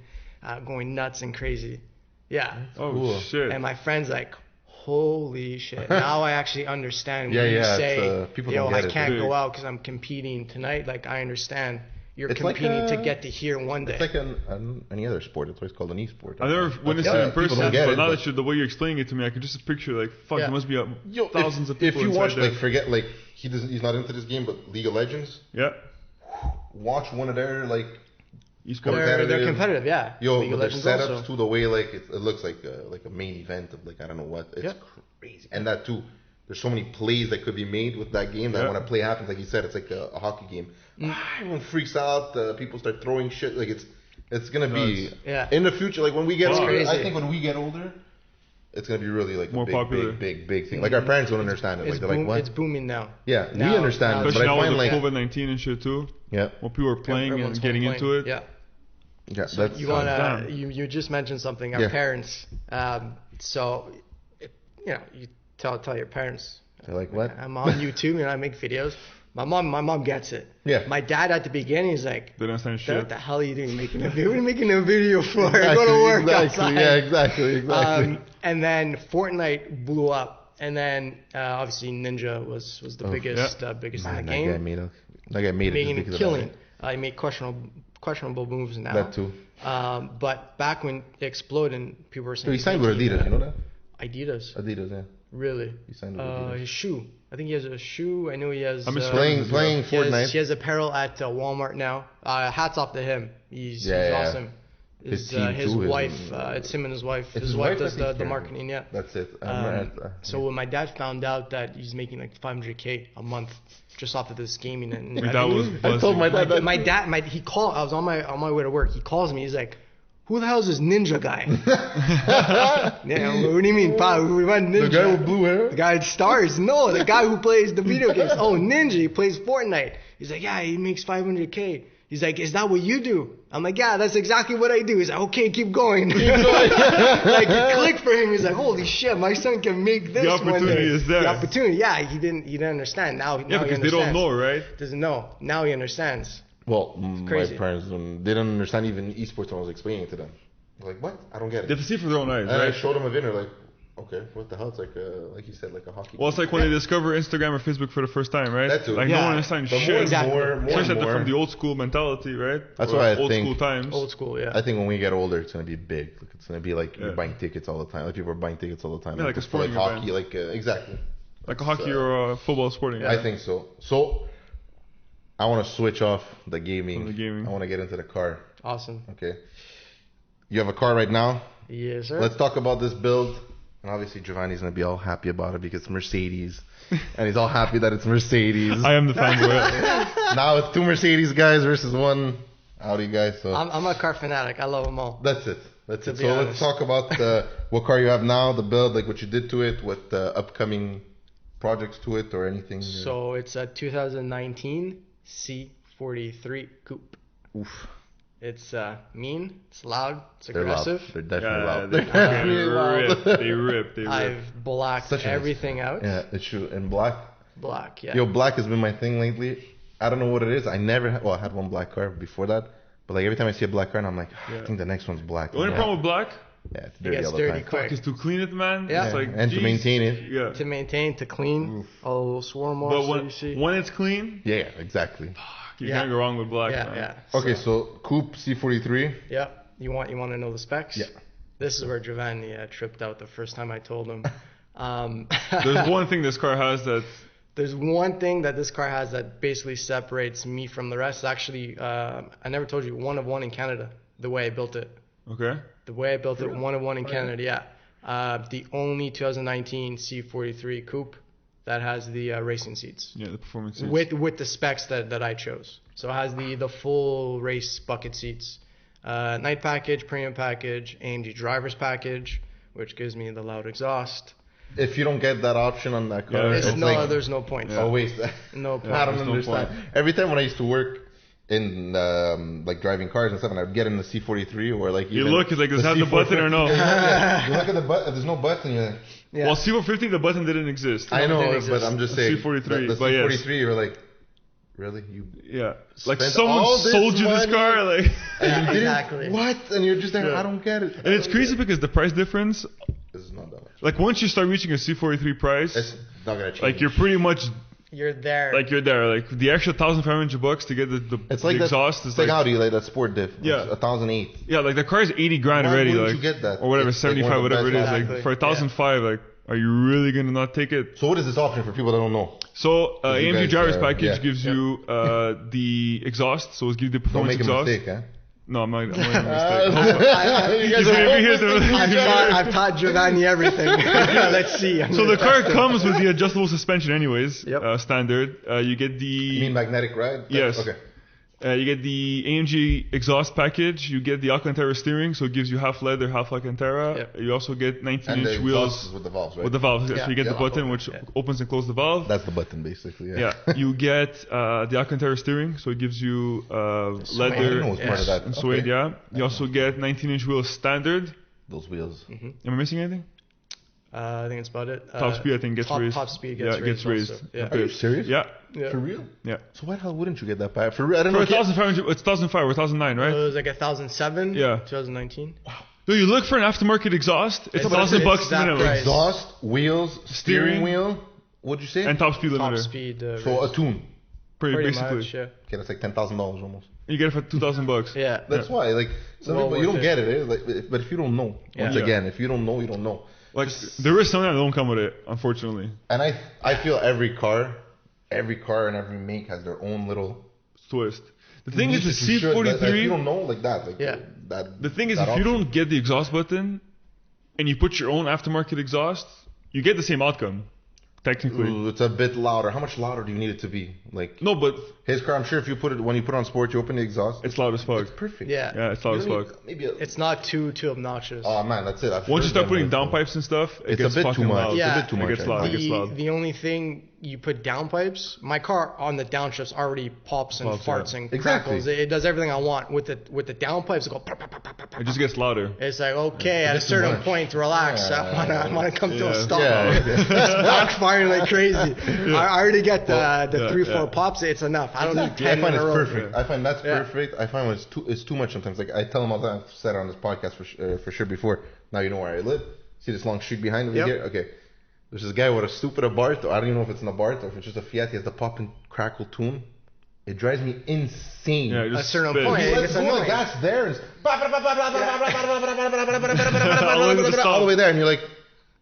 going nuts and crazy. Yeah. Oh shit! And my friend's like, holy shit! Now I actually understand when you say, people yo, don't get I can't it. go out because I'm competing tonight. Like, I understand. You're It's competing like to get to here one day. It's like any other sport. It's always called an e-sport. I've never witnessed it in person, don't get but it, now but- that the way you're explaining it to me, I can just picture like, fuck, there must be thousands of people If you inside watch, there. like, forget, like, he's not into this game, but League of Legends. Yeah. Watch one of their like Esports. They're competitive, yeah. Yo, League of their Legends setups also. to the way like it looks like a main event of like I don't know what. It's crazy, and that too. There's so many plays that could be made with that game that when a play happens, like you said, it's like a hockey game. Everyone freaks out. People start throwing shit. Like it's gonna be in the future. Like when we get older, crazy. I think when we get older, it's gonna be really like More a big, popular. big thing. Like our parents don't understand it. Like they're like, what? It's booming now. Yeah, Now- we understand it, but Especially I now find with like COVID-19 and shit too. yeah, When people are playing Everyone's and getting playing. into it. Yeah. that's You damn. you just mentioned something. Our parents. So, you tell your parents. they're like what? I'm on YouTube and I make videos. My mom gets it. Yeah. My dad at the beginning is like, They don't understand what shit. the hell are you doing making a video? What are you making a video for? Go to work outside. Yeah, exactly. And then Fortnite blew up, and then obviously Ninja was the biggest in the game. That guy made it. Making just a because killing. of that. He made questionable moves now. That too. But back when it exploded, and people were saying So he signed with Adidas, you know that? Adidas. Yeah. Really? He signed with Adidas. His shoe. I think he has a shoe. I know he has. I'm Playing Fortnite. He has apparel at Walmart now. Hats off to him. He's awesome. His team his too, wife. It's him and his wife. It's His his wife wife, does I think, the yeah. marketing. Yeah. That's it. So when my dad found out that he's making like $500K a month just off of this gaming and My dad was I told my dad that. my dad, he called. I was on my way to work. He calls me. He's like, "Who the hell is this Ninja guy?" Yeah, what do you mean, Pa? We went Ninja. The guy with blue hair? The guy at Stars. No, the guy who plays the video games. Oh, Ninja. He plays Fortnite. He's like, yeah, he makes $500K. He's like, is that what you do? I'm like, yeah, that's exactly what I do. He's like, okay, keep going. Like, it clicked for him. He's like, holy shit, my son can make this. The opportunity is there. The opportunity, yeah. He didn't understand. Now Yeah, he because understands. they don't know, right? Doesn't know. Now he understands. Well, crazy. my parents didn't understand even esports when I was explaining it to them. They're like, what? I don't get it. They have to see it for their own eyes, And right? I showed them a video, like, okay, what the hell? It's like you said, like a hockey. Well, it's like when they discover Instagram or Facebook for the first time, right? That too. Like Yeah. no one understands But shit. more Especially from the old school mentality, right? That's Or why I old think- school times. Old school, yeah. I think when we get older, it's gonna be big. Like, it's gonna be like Yeah. you're buying tickets all the time. Like people are buying tickets all the time. Yeah, like a for, like sporting hockey, event. like exactly. Like a hockey or a football sporting. I think so. So I want to switch off the gaming. From the gaming. I want to get into the car. Awesome. Okay. You have a car right now. Yes, sir. Let's talk about this build. And obviously Giovanni's gonna be all happy about it because it's Mercedes, and he's all happy that it's Mercedes. I am the fanboy. Now it's 2 Mercedes guys versus 1 Audi guy. So I'm a car fanatic. I love them all. that's it. That's To it. be So let's honest. talk about what car you have now, the build, like what you did to it, what upcoming projects to it, or anything. So it's a 2019 C43 Coupe. Oof. It's mean, it's loud, it's They're loud. aggressive. They're definitely Yeah, loud. they They're definitely rip. loud. They rip. They rip. I've blacked Such a nice- everything out. Yeah, it's true. And black. Black, yeah. Yo, black has been my thing lately. I don't know what it is. I never had, well, I had one black car before that. But like every time I see a black car, and I'm like, I think the next one's black. The only yeah. problem with black Yeah, it's It dirty gets all the dirty time. quick. is to clean it, man. Yeah. It's like, And to geez. maintain it. Yeah. To maintain, to clean, all the little swarm But marks that when, you see. when it's clean, Yeah, exactly. you Yeah. can't go wrong with black. Yeah, man. yeah. Okay, so Coupe C43. Yeah. You want to know the specs? Yeah. This is where Giovanni tripped out the first time I told him. There's one thing this car has that There's one thing that this car has that basically separates me from the rest. Actually, I never told you, 1 of 1 in Canada, the way I built it. okay. The way I built it, 1 of 1 in Canada, yeah. The only 2019 C43 Coupe that has the racing seats. Yeah, the performance seats. With the specs that I chose. So it has the full race bucket seats. Night package, premium package, AMG driver's package, which gives me the loud exhaust. If you don't get that option on that car, Yeah, it's There's no point. a waste. No point. I don't there's no understand. point. Every time when I used to work in like driving cars and stuff, and I'd get in the C43 or like You even look, it's like, does it have the C450, button or no? Yeah, you look at the button. There's no button. You're like, Yeah. Well, C450, the button didn't exist. I know, didn't but exist. I'm just The saying. C43, the but yes. C43, you're like, really? You Yeah. Like Spent someone all this sold you this money. car, like. and you didn't, Exactly. what? And you're just there. Yeah. I don't get it. And it's crazy because the price difference, This is not that much. like once you start reaching a C43 price, It's not gonna change. like you're pretty much You're there. like you're there. Like the extra $1,500 to get the It's like the that, exhaust is it's like Audi, like that sport diff. Yeah. 1,008. yeah, like the car is 80 grand Why already, wouldn't like you get that? or whatever, It's like 75, one of the whatever it is. best Like Exactly. for 1,005, like are you really gonna not take it? So what is this option for people that don't know? So You AMG guys, driver's package yeah. gives you the exhaust, so it gives you the Don't performance make a exhaust. mistake, huh? No, I'm not making a mistake. You guys He's are gonna be here hopeless. to- I've taught Giovanni everything. Let's see. So the car comes with the adjustable suspension, anyways, Yep. Standard. You get the You mean magnetic ride? Yes. Okay. you get the AMG exhaust package. You get the Alcantara steering, so it gives you half leather, half Alcantara. Yep. You also get And the 19-inch exhaust wheels is with the valves, right? with the valve. Yeah. So you get the Yeah. button which opens and closes the valve. That's the button, basically. Yeah, you get the Alcantara steering, so it gives you I leather didn't know it was part of that. and suede. Okay. Yeah, you also get 19-inch wheels standard. Those wheels. Am I missing anything? I think it's about it. Top speed, I think, gets raised. Top speed Yeah, gets it gets raised. also. Yeah. Are you serious? Yeah, Yeah. For real? yeah. So why the hell wouldn't you get that back? For real? I don't For know. 1,500, it's 1,005 or 1,009, It right? was like 1,007. Yeah. 2019. So you look for an aftermarket exhaust, it's Yeah, but $1,000 it's that minimum. price. Exhaust, wheels, steering Steering. wheel. What'd you say? And top speed Top limiter. speed. So a tune. Pretty pretty basically. much. Yeah. Okay, that's like $10,000 almost. You get it for $2,000. Yeah. That's why, like, some Well people you worth don't it. get it. Eh? Like, but if you don't know, once Yeah. again, if you don't know, you don't know. Like there is something that don't come with it, unfortunately. And I feel every car and every make has their own little. Twist. The thing is, the You should, like, if you C43. don't know like that, like Yeah. that. The thing is, that if you option. don't get the exhaust button, and you put your own aftermarket exhaust, you get the same outcome, technically. Ooh, it's a bit louder. How much louder do you need it to be? Like No, but his car, I'm sure if you put it when you put it on sport, you open the exhaust. it's loud as fuck. It's perfect. Yeah. Yeah, it's loud You as don't fuck. need- maybe. It's not too obnoxious. Oh man, that's it. I've Once you heard start them putting with- downpipes and stuff, it It's a gets bit too fucking much. loud. Yeah. It's a bit too It much. gets I loud. think. It gets loud. The only thing you put downpipes, my car on the downshifts already pops and Pops, farts yeah. and Exactly. crackles. It does everything I want. With the downpipes, it go. Pop, pop, pop, pop, pop, It just gets louder. It's like, okay, at a This is certain much. point, relax. Yeah. I wanna come to a Yeah. stop. Yeah. It's backfiring firing like crazy. I already get the 3-4 pops. It's enough. I don't need 10 I find in a row. perfect. I find that's perfect. I find when it's too much sometimes. Like I tell them all the time. I've said it on this podcast for sure before. Now you know where I live. See this long street behind me here? Okay. There's this guy with a stupid Abarth. I don't even know if it's an Abarth or if it's just a Fiat. He has the pop and crackle tune. It drives me insane. Yeah, At a certain point, let's go the gas there and all the way there, and you're like,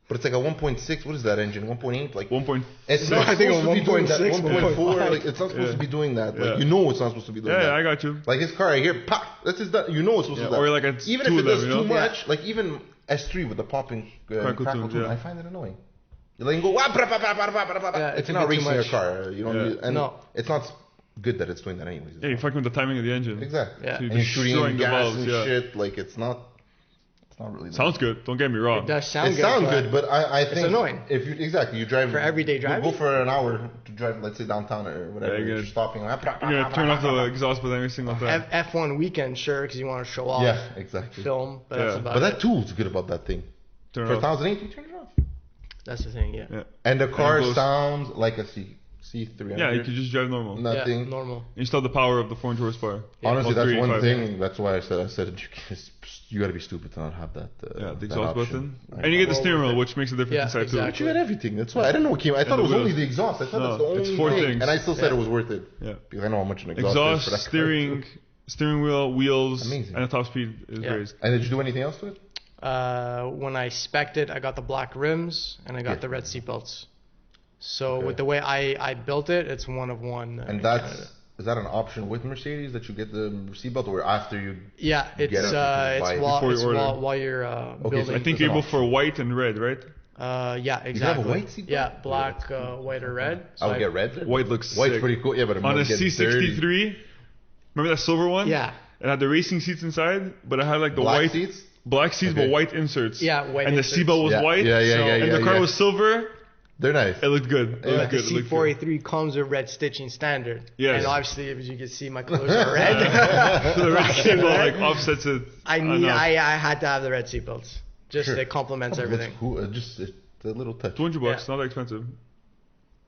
but it's like a 1.6. What is that engine? 1.8? Like 1. It's not supposed to be doing that. 1.4. Like it's not supposed to be doing that. Like you know it's not supposed to be doing that. Yeah, I got you. Like his car, I hear pop. That's his. You know it's supposed to do that. Or like even if it does too much, like even S3 with the popping crackle tune, I find it annoying. You let him go. It's not racing your car. You don't. And it's not good that it's doing that anyways. Yeah, you're fucking with the timing of the engine. Exactly. Yeah. So And you're shooting gas valves, and shit. Like it's not really. Sounds good. Don't get me wrong. It does sound It good. sounds good, but I think it's annoying. If you drive for everyday driving, go for an hour to drive, let's say downtown or whatever. Yeah, you're stopping. You're gonna turn off the exhaust button every single time. F1 weekend, sure, because you want to show off. Yeah, exactly. Film, but that's about it. But that tool's good about that thing. Turn for it off. 1,008, you turn it off. That's the thing, yeah. And the car sounds like a C300. Yeah, you can just drive normal. Nothing. Yeah, normal. You still have the power of the 400 horsepower. Yeah. Honestly, that's one 385. thing. That's why I said you got to be stupid to not have that. The exhaust button. I And you get the Well, steering wheel, which makes a difference inside exactly. But you got everything. That's why I didn't know what came. I thought it was only the exhaust. I thought that's the only it's 4 thing. things. And I still said it was worth it. Yeah. Because I know how much an exhaust is for that car. steering wheel, wheels, Amazing. and the top speed is raised. And did you do anything else to it? When I spec'd it, I got the black rims and I got the red seatbelts. So with the way I built it, it's one of one. And is that an option with Mercedes that you get the seatbelt or after you? Yeah, it's while you're building. I think you're able for white and red, right? Yeah, exactly. You have a white seatbelt? Yeah, black, white, or red. So I would get red. White looks White's sick. pretty cool. Yeah, but On a C63, remember that silver one? Yeah. It had the racing seats inside, but it had like the black white seats. Black seats, but white inserts. Yeah, white. And inserts. the seatbelt was white. And the car was silver. They're nice. It looked good. The C483 comes with red stitching standard. Yes. And obviously, as you can see, my clothes are red. So the red seatbelt like offsets it. I had to have the red seatbelts. Just it complements everything. Cool. Just a little touch. $200, not that expensive.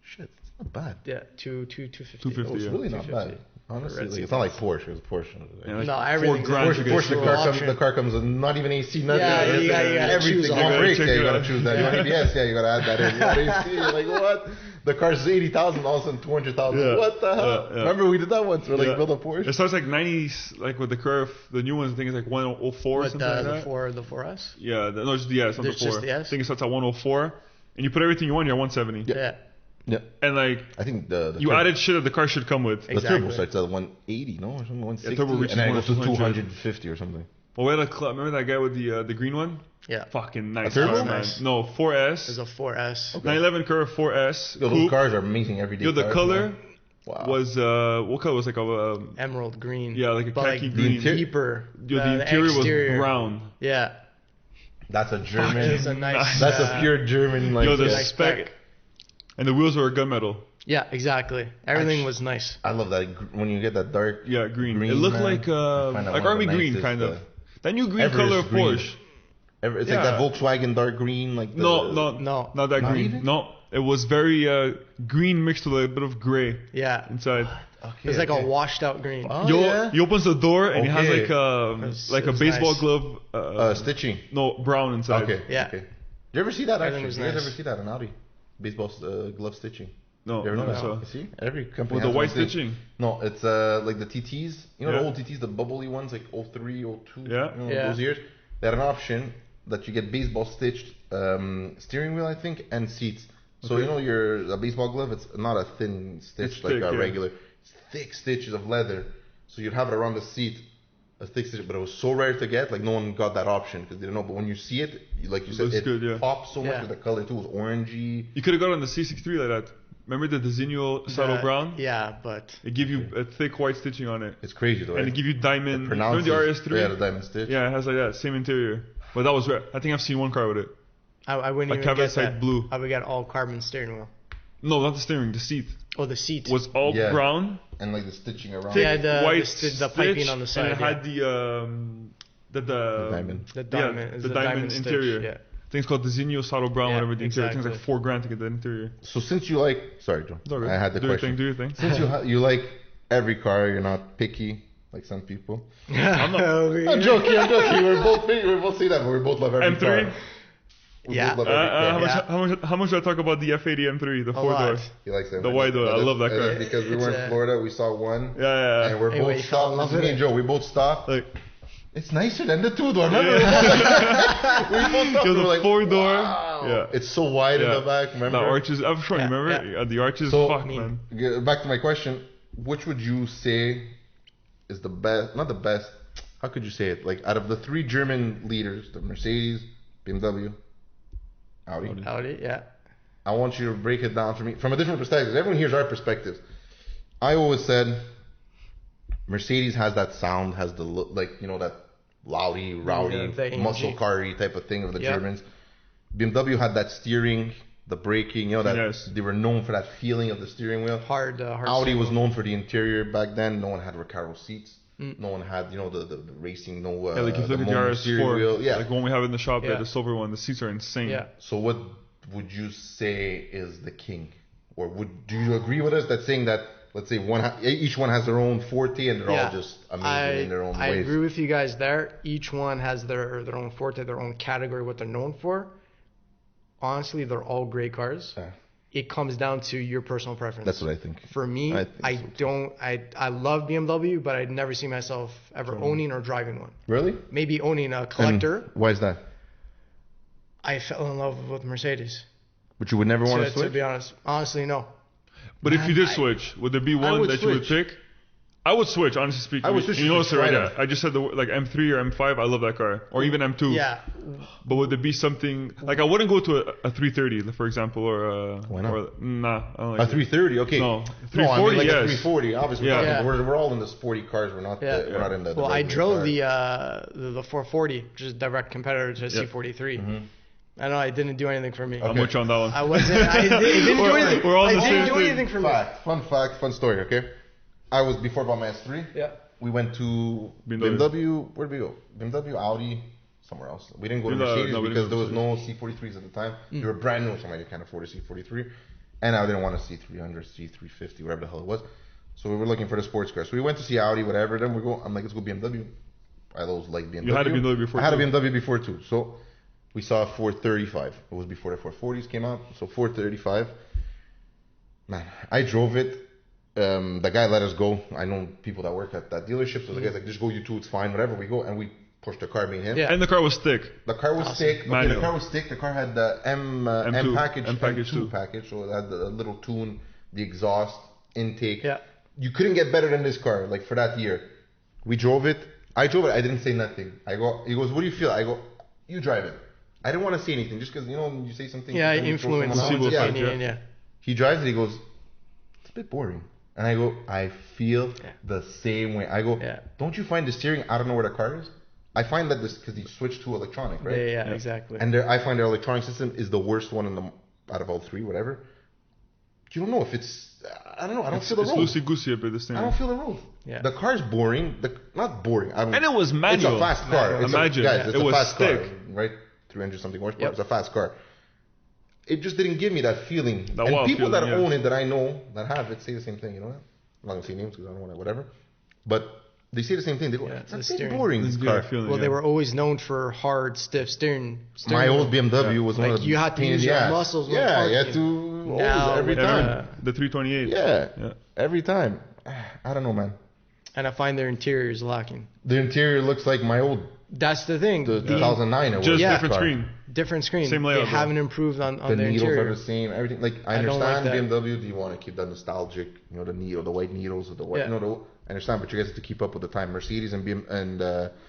Shit, it's not bad. Yeah, 250. 250. It's really not bad. Honestly, like, it's not like Porsche. It's Porsche. Yeah, no, everything. Porsche, the car comes with not even AC, nothing. Yeah, you gotta everything. choose On brakes, you gotta choose that. You want ABS, you gotta add that in. You want AC, you're like what? The car's 80,000, all of a sudden 200,000. Yeah. What the hell? Yeah. Remember we did that once? We're like build a Porsche. It starts like 90, like with the curve. The new ones, I think it's like 104 or something like that. The 4S. Yeah, it's not the 4. Just the S? I think it starts at 104, and you put everything you want, you're at 170. Yeah. Yeah. And like I think you added shit that the car should come with. The turbo starts at 180, no, or something, 160, yeah, turbo reaches and then it goes to 200. 250 or something. Well, we had remember that guy with the green one? Yeah. Fucking nice. A turbo? Car, man. Nice. No, 4S. There's a 4S. Okay. 911 Curve 4S. Yo, those cars are amazing every day. The color wow. was what color was like a emerald green. yeah, like a khaki green. Deeper. The interior was brown. Yeah. That's a German. It's a nice. That's a pure German like. Yo, the nice spec. And the wheels were gunmetal. Yeah, exactly. Everything was nice. I love that when you get that dark. Yeah, green. It looked like army green kind of. That new green color of Porsche. It's like that Volkswagen dark green, like no, not that green. Even? No, it was very green mixed with a bit of gray. Yeah. Inside. Okay, it's like a washed out green. Oh, He opens the door and he has like a baseball glove. stitching. No, brown inside. Okay. Yeah. Okay. Did you ever see that? Actually, Nice. you guys ever see that in Audi? Baseball glove stitching. No, you ever no. so. See, every company with has the white thing. stitching. No, it's like the TTs. You know the old TTs, the bubbly ones, like 03, 02. Yeah. You know, those years. They had an option that you get baseball stitched steering wheel, I think, and seats. So you know a baseball glove. It's not a thin stitch it's like thick, a regular. It's thick stitches of leather. So you'd have it around the seat. A thick stitch, but it was so rare to get. Like no one got that option because they didn't know. But when you see it, like you said, it pops so much with the color too. It was orangey. You could have got on the C63 like that. Remember the Designo Saddle Brown? Yeah, but it give you a thick white stitching on it. It's crazy though. And it give you diamond. Remember the RS3? Yeah, the diamond stitch. Yeah, it has like that same interior. But that was rare. I think I've seen one car with it. I wouldn't like even get that. Blue. I would get all carbon steering wheel. No, not the steering. The seat. Oh, the seat was all brown. And like the stitching around. Yeah, the piping on the side. And it had the diamond. The diamond interior. Stitch, yeah. things called the Zinio, Saddle Brown, whatever the interior. Exactly. Things like $4,000 to get the interior. So since you like, sorry, Joe, I had the question. Do your thing. Since you like every car, you're not picky like some people. I'm joking. We're both say that, but we both love every car. M3. Yeah. How much do I talk about the F80 M3, the 4-door? He likes that. The wide door. I love that car. Because we were in Florida, we saw one. Yeah. And we're both stopped. Me and Joe, we both stopped. Like, it's nicer than the 2-door. Remember? We both stopped. the like, 4-door. Wow. Yeah. It's so wide in the back. Remember? The arches. I'm sure you remember. Yeah, the arches. So, fuck, man. Back to my question. Which would you say is the best? Not the best. How could you say it? Like out of the 3 German leaders, the Mercedes, BMW, Audi, yeah. I want you to break it down for me from a different perspective. Everyone hears our perspectives. I always said Mercedes has that sound, has the look, like, you know, that rowdy, muscle car-y type of thing of the Germans. BMW had that steering, the braking, you know, that they were known for that feeling of the steering wheel. Hard Audi was known for the interior back then. No one had Recaro seats. No one had, you know, the racing, like if you look at the RS4, like one we have in the shop there, the silver one, the seats are insane. Yeah. So what would you say is the king? Or do you agree with us that saying that, let's say each one has their own forte and they're all just amazing in their own ways? I agree with you guys there. Each one has their own forte, their own category, what they're known for. Honestly, they're all great cars. It comes down to your personal preference. That's what I think. For me, I love BMW, but I'd never see myself ever owning or driving one. Really? Maybe owning a collector. And why is that? I fell in love with Mercedes. But you would never want to switch? To be honest. Honestly, no. But if you did switch, would there be one that you would pick? I would switch, honestly speaking. I would switch. You know, sir, I just said like M3 or M5. I love that car, or even M2. Yeah. But would there be something like I wouldn't go to a 330, for example, or why not? I don't like a 330, okay. No, 340, I mean, like yes. a 340, obviously. We're all in the sporty cars. We're not in the. Well, I drove the 440, which is a direct competitor to C43. Mm-hmm. I know it didn't do anything for me. I'm with you on that one. I wasn't. It didn't do anything. We're all the same. It didn't do anything for me. Fun fact, fun story. Okay. I was before about my S3. Yeah. We went to BMW. Where did we go? BMW, Audi, somewhere else. We didn't go to Mercedes because there was no C43s at the time. They were brand new, so I can't afford a C43. And I didn't want a C300, C350, whatever the hell it was. So we were looking for the sports car. So we went to see Audi, whatever. Then we go. I'm like, let's go BMW. I always liked BMW. You had a BMW before. I had a BMW before too. So we saw a 435. It was before the 440s came out. So 435. Man, I drove it. The guy let us go. I know people that work at that dealership, so the guy's like, just go, you two, it's fine, whatever. We go and we pushed the car, me and him. Yeah. And the car was thick. The car was thick. Okay, the car was thick. The car had the M package, M2 package, so it had the little tune, the exhaust, intake. Yeah. You couldn't get better than this car, like for that year. We drove it. I drove it. I didn't say nothing. He goes, what do you feel? I go, you drive it. I didn't want to say anything, just because, you know, when you say something. Yeah, influence. Yeah. He drives it. He goes, it's a bit boring. And I go, I feel the same way. I go, don't you find the steering? I don't know where the car is. I find that this because he switched to electronic, right? Yeah, exactly. And I find their electronic system is the worst one out of all 3, whatever. You don't know if it's. I don't know. I don't feel the road. It's loosey goosey a bit this thing. I don't feel the road. Yeah. The car's boring. Not boring. And it was manual. It's a fast car. Imagine it's it a was fast thick, car, right? 300 something horsepower. It's a fast car. It just didn't give me that feeling. And people that own it, that I know that have it, say the same thing. You know, I'm not gonna say names because I don't want to, whatever. But they say the same thing. They go, it's a bit boring. This car. Well, they were always known for hard, stiff steering. My old BMW was one of the you had to use your muscles. Yeah, you had to every time. The 328. Yeah, every time. I don't know, man. And I find their interior is lacking. The interior looks like my old. That's the thing. The 2009. Just different screen. Different screen. Same layout. They haven't improved on the their needles interior. are the same. Everything. Like I understand BMW. Do you want to keep that nostalgic? You know, the needle, the white needles, or the white. You know, I understand, but you guys have to keep up with the time. Mercedes and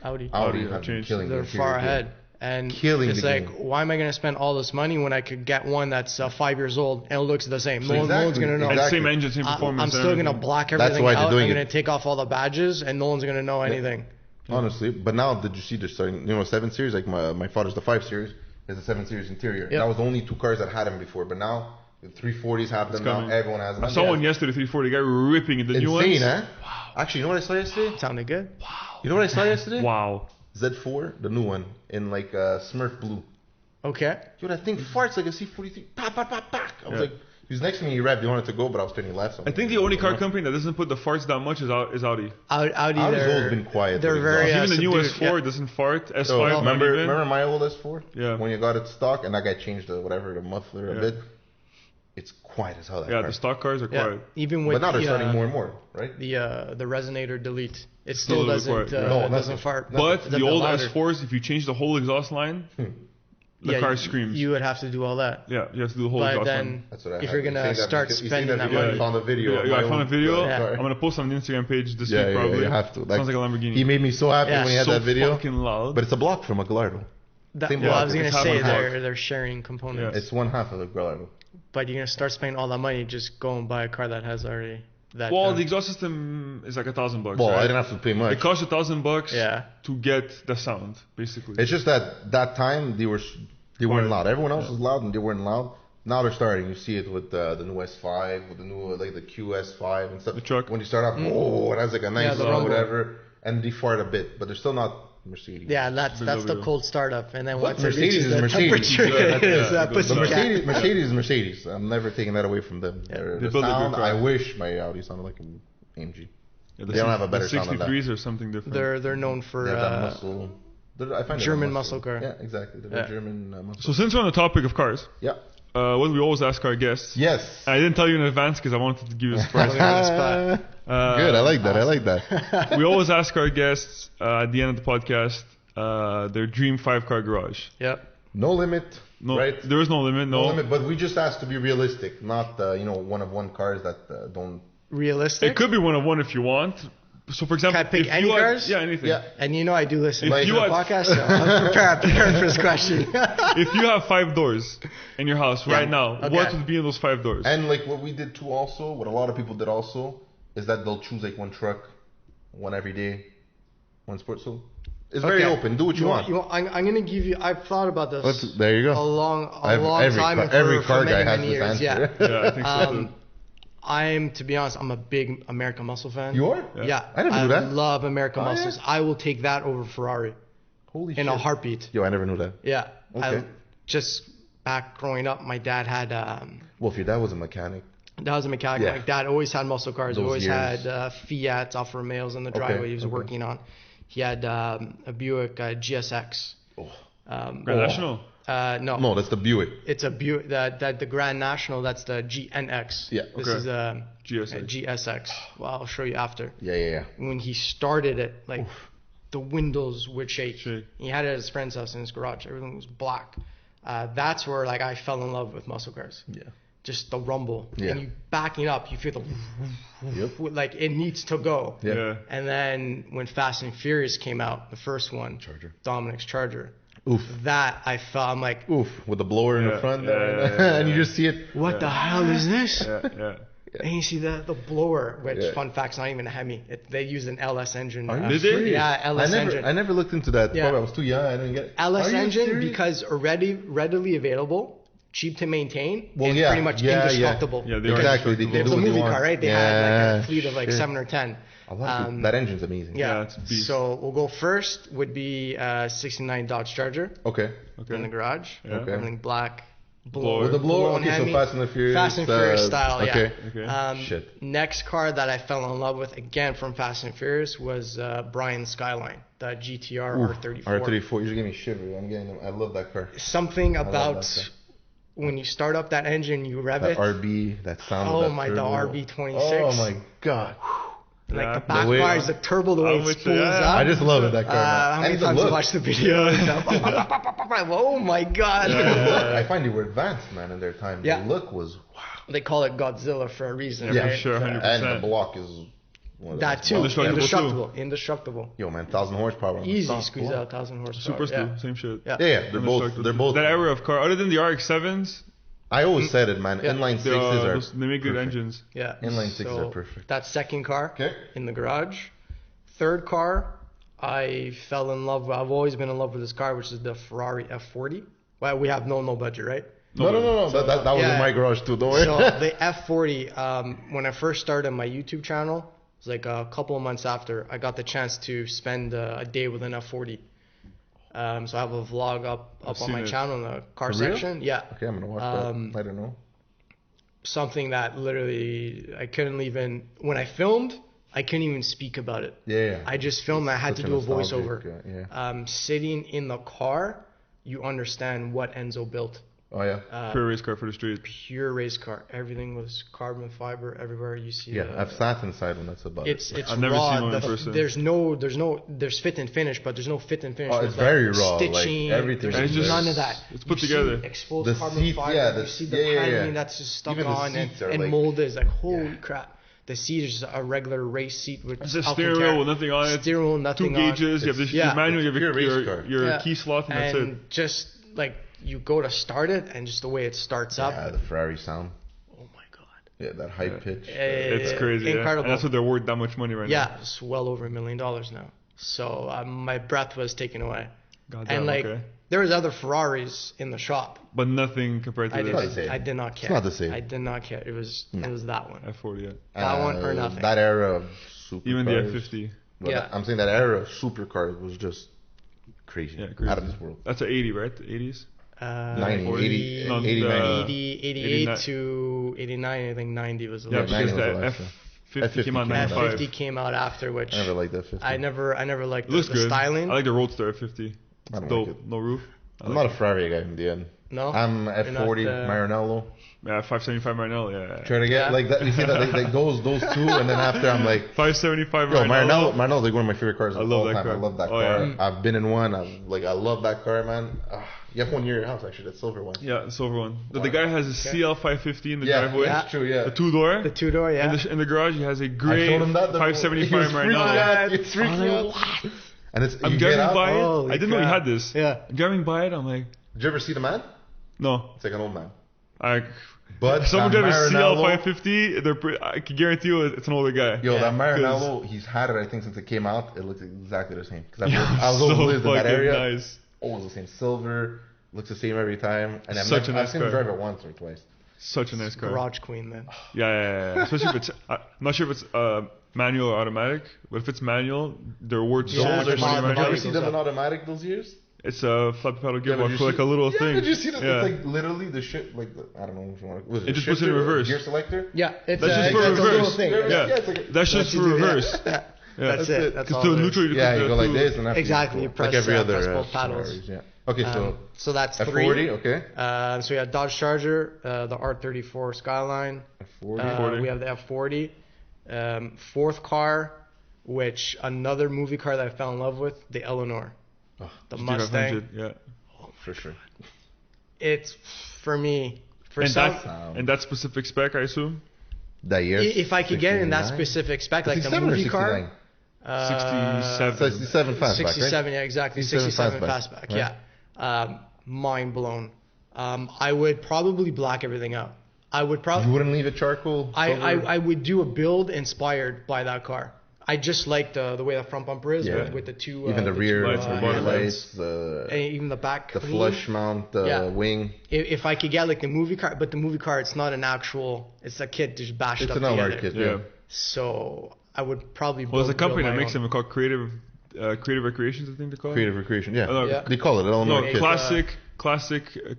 Audi have been killing. They're far ahead. And it's like, why am I going to spend all this money when I could get one that's 5 years old and it looks the same? No one's going to know. And same engine, same performance. I'm still going to black everything out. I'm going to take off all the badges and no one's going to know anything. Honestly, but now did you see they're starting? You know, 7 Series. Like my father's the 5 Series. There's a 7 Series interior. That was only 2 cars that had them before, but now the 340s have them. Now everyone has them. I saw one yesterday, 340 guy ripping in the new ones. Insane, eh? Wow. Actually, you know what I saw yesterday? Sounded good. Wow. You know what I saw yesterday? Wow. Z4, the new one, in like Smurf blue. Okay. Yo, that thing farts like a C43. Pop, pop, pop, pop. I was like, he was next to me. He revved. He wanted to go, but I was turning left. So I think the only car company that doesn't put the farts that much is Audi. Audi's always been quiet. They're very Even the new subdued, S4 doesn't fart. S5. So, remember even. my old S4? Yeah. When you got it stock and that guy changed the muffler a bit. It's quiet as hell. That car. The stock cars are quiet. Even with but now they're starting more and more, right? The resonator delete, it still doesn't doesn't fart. But the old S4s, if you change the whole exhaust line, the car screams. You would have to do all that. Yeah, you have to do the whole exhaust line. That's what I if you're gonna start spending that money, I found a video. I found a video. I'm gonna post on the Instagram page this week probably. You have to. Sounds like a Lamborghini. He made me so happy when he had that video. Fucking loud. But it's a block from a Gallardo. I was gonna say they're sharing components. It's one half of a Gallardo. But you're gonna start spending all that money, just go and buy a car that has already that. Well, the exhaust system is like $1,000. Well, right? I didn't have to pay much. It cost $1,000 to get the sound, basically. It's just that time they weren't loud. Everyone else was loud and they weren't loud. Now they're starting. You see it with the new S5, with the new like the QS5 and stuff. The truck. When you start off, it has like a nice whatever, and they fart a bit, but they're still not Mercedes. Yeah, that's the cold startup, and then once Mercedes it reaches is the temperature, Mercedes is Mercedes. I'm never taking that away from them. The sound, I wish my Audi sounded like an AMG. They don't have a better sound than that. 63s or something different. They're known for muscle. I find German muscle car. Yeah, exactly. They're German muscle. So since we're on the topic of cars, what we always ask our guests. Yes. I didn't tell you in advance because I wanted to give you a surprise. Good. I like that. I like that. We always ask our guests at the end of the podcast their dream 5-car garage. Yep. No limit. No, right? There is no limit. No limit. But we just ask to be realistic, not one of one cars that don't. Realistic. It could be one of one if you want. So, for example, can I pick any cars? Yeah, anything. Yeah. And I do listen to the podcast, so I'm prepared for this question. If you have 5 doors in your house right now, what would be in those 5 doors? And like what we did too also, what a lot of people did also, is that they'll choose like one truck, one every day, one sport. So it's very open. Do what you want. I'm going to give you, I've thought about this there you go. a long time. Every car guy has many this years. answer. Yeah, I think so. To be honest, I'm a big American Muscle fan. You are? Yeah. I never knew that. I love American Muscles. Yeah? I will take that over Ferrari. Holy shit. In a heartbeat. Yo, I never knew that. Yeah. Okay. Just back growing up, my dad had... well, if your dad was a mechanic. Dad was a mechanic. Yeah. My dad always had muscle cars. Those always years. had Fiat Alfa Romeos in the driveway he was working on. He had a Buick GSX. Grand National? No, that's the Buick. It's a Buick. The Grand National, that's the GNX. Yeah. This is GSX. Well, I'll show you after. Yeah. When he started it, the windows would shake. He had it at his friend's house in his garage. Everything was black. That's where I fell in love with muscle cars. Yeah. Just the rumble. Yeah. And you backing up, you feel the it needs to go. Yeah. And then when Fast and Furious came out, the first one, Dominic's Charger. Oof. That I felt, I'm like, oof, with the blower in the front and you just see it. What the hell is this? Yeah. And you see the blower, which fun fact, it's not even a Hemi. They used an LS engine. Did they? Yeah, LS engine. I never looked into that. Yeah. Probably I was too young. I didn't get it. LS engine because readily available, cheap to maintain, and pretty much indestructible. Yeah, exactly. They it's do a what movie car, right? They had a fleet of 7 or 10. That engine's amazing. Yeah, it's a beast. So we'll go first would be 69 Dodge Charger. Okay. In the garage. Yeah. Okay. Everything black. With the blower. Okay, so Fast and Furious. Fast and Furious style. Okay. Shit. Next car that I fell in love with again from Fast and Furious was Brian's Skyline, the GTR R34. R34. You just gave me shivers. I love that car. Something about when you start up that engine, you rev it. RB, that sound. Oh my, the RB26. Oh my god. Like the back bars, the turbo, the way it spools up. I just love it, that car. How many times you watch the video? Oh my god. I find they were advanced, man, in their time. The look was wow. They call it Godzilla for a reason, right? Yeah, sure, 100%. And the block is... that too. Indestructible. Yo, man, 1,000 horsepower. Easy squeeze out 1,000 horsepower. Super same shit. Yeah, they're both... That era of car, other than the RX-7s... I always said it, man. Inline 6s they make good engines. Yeah. Inline 6s are perfect. That's second car in the garage. Third car, I fell in love. I've always been in love with this car, which is the Ferrari F40. Well, we have no budget, right? No. So, that was in my garage too. Don't worry. So the F40, when I first started my YouTube channel, it was like a couple of months after, I got the chance to spend a day with an F40. So I have a vlog up on my channel in the car For real? section. Yeah. Okay, I'm gonna watch that. I don't know. Something that literally I couldn't even, when I filmed, I couldn't even speak about it. Yeah. I just filmed. I had to do a voiceover. Yeah. Sitting in the car, you understand what Enzo built. Oh yeah. Pure race car for the street. Pure race car. Everything was carbon fiber everywhere. You see. Yeah, I've sat inside when that's about It's I've never raw. seen one in person. There's fit and finish, but there's no fit and finish. Oh, There's it's very raw. Stitching. Like everything. There's just- none of that. it's put You together. See exposed The carbon seat, fiber. yeah, You see the yeah. paneling that's just stuck Even the on seats are and like- molded. It's like holy crap. The seat is a regular race seat with It's a steering wheel with nothing on it. Steering wheel, nothing Two gauges. You have this Yeah. manual. You have Pure race car. your key slot, and that's it. And just like you go to start it, and just the way it starts up. Yeah, the Ferrari sound. Oh my god. Yeah, that high pitch. It's crazy. Incredible. Yeah. And that's what they're worth that much money right now. Yeah, it's well over $1 million now. So my breath was taken away. Goddamn, And like okay. there was other Ferraris in the shop. But nothing compared to I this. did not care. It's not the same. I did not care. It was that one. F40, yeah. That one or nothing. That era of supercars. Even the F50. Well, Yeah. I'm saying that era of supercars was just crazy. Yeah, crazy. Out of this world. That's an 80, right? The 80s? 90, 80, No, 80, the- 88 89. to 89. I think 90 was the Yeah, last. Yeah, because 90 the was the last F50 came out in F50 95. F50 came out after, which I never liked that 50. I never liked It looks the good. styling. I like the Roadster F50. I don't Dope. like it. No roof. I'm not a Ferrari guy in the end. No? I'm F40, You're not, Maranello. Yeah, 575 right now. Yeah. Try to get Yeah. like that. You see that like those two, and then after I'm like, 575 yo, right now. Maranello's like one of my favorite cars of love all that time. car. I love that Oh, car. yeah. I've been in one. I love that car, man. You have one near your house actually, that silver one. Yeah, the silver one. The guy has a CL550 in the Yeah, driveway. that's true. Yeah. The two-door. The two-door, yeah. In the garage, he has a I gray showed him that. 575 right now. It's freaking out. And it's I'm you get driving out. by it. Holy I didn't know he crap. had this. Yeah. I'm driving by it. I'm like, Did you ever see the man? no. It's like an old man. But if someone that drives a Maranello- CL550, I can guarantee you it's an older guy. Yo, that Yeah, Maranello, he's had it I think since it came out. It looks exactly the same. Because I was so always lived in that fucking area. nice. Always the same silver. Looks the same every time. And Such a I've nice seen him car. drive it once or twice. Such a nice car. Garage queen, man. Yeah. Especially if it's, I'm not sure if it's manual or automatic, but if it's manual, they're worth so Yeah, much they're money not- right Did you now. ever see them in automatic those years? It's a flat pedal Yeah, but gearbox you for like see- a little yeah, thing. Did you see that? Yeah. It's like literally the shit. Like I don't know if you want to. It just puts it in reverse. Gear selector. Yeah, it's That's just for it's a little reverse. thing. Yeah. it's like That's just you for do, yeah. reverse. Yeah. Yeah. That's it. That's Because all to it is. neutral, you Yeah, can you go like this and after Exactly, you you go. press, Like every other press both paddles. Ferraris, yeah. Okay, So that's F40. three. Okay. So we had Dodge Charger, the R34 Skyline. F40. We have the F40. Fourth car, which another movie car that I fell in love with, the Eleanor. Oh, The GT500, Mustang. Yeah. for sure. It's for me. For And some, that specific spec, I assume. That year. if I could get in that 69? specific spec, like the 67 or movie 69? car. 67. 67 fastback, 67, right? yeah, exactly. 67 67 fastback, fastback, yeah. Mind blown. I would probably black everything out. I would You probably. wouldn't leave it charcoal? silver? I would do a build inspired by that car. I just like the way the front bumper is Yeah. with the two. Even the rear lights, the rear bottom lights, and even the back. the clean. flush mount, the Yeah. wing. If I could get like the movie car, but the movie car, it's not an actual. It's a kit just bashed It's up an together. LR kit, Yeah. yeah. So I would probably. Well, there's a company build that my makes own. them called Creative Recreations, I think they're called. Creative Recreation, yeah. no, Yeah. They call it Eleanor No, kit. classic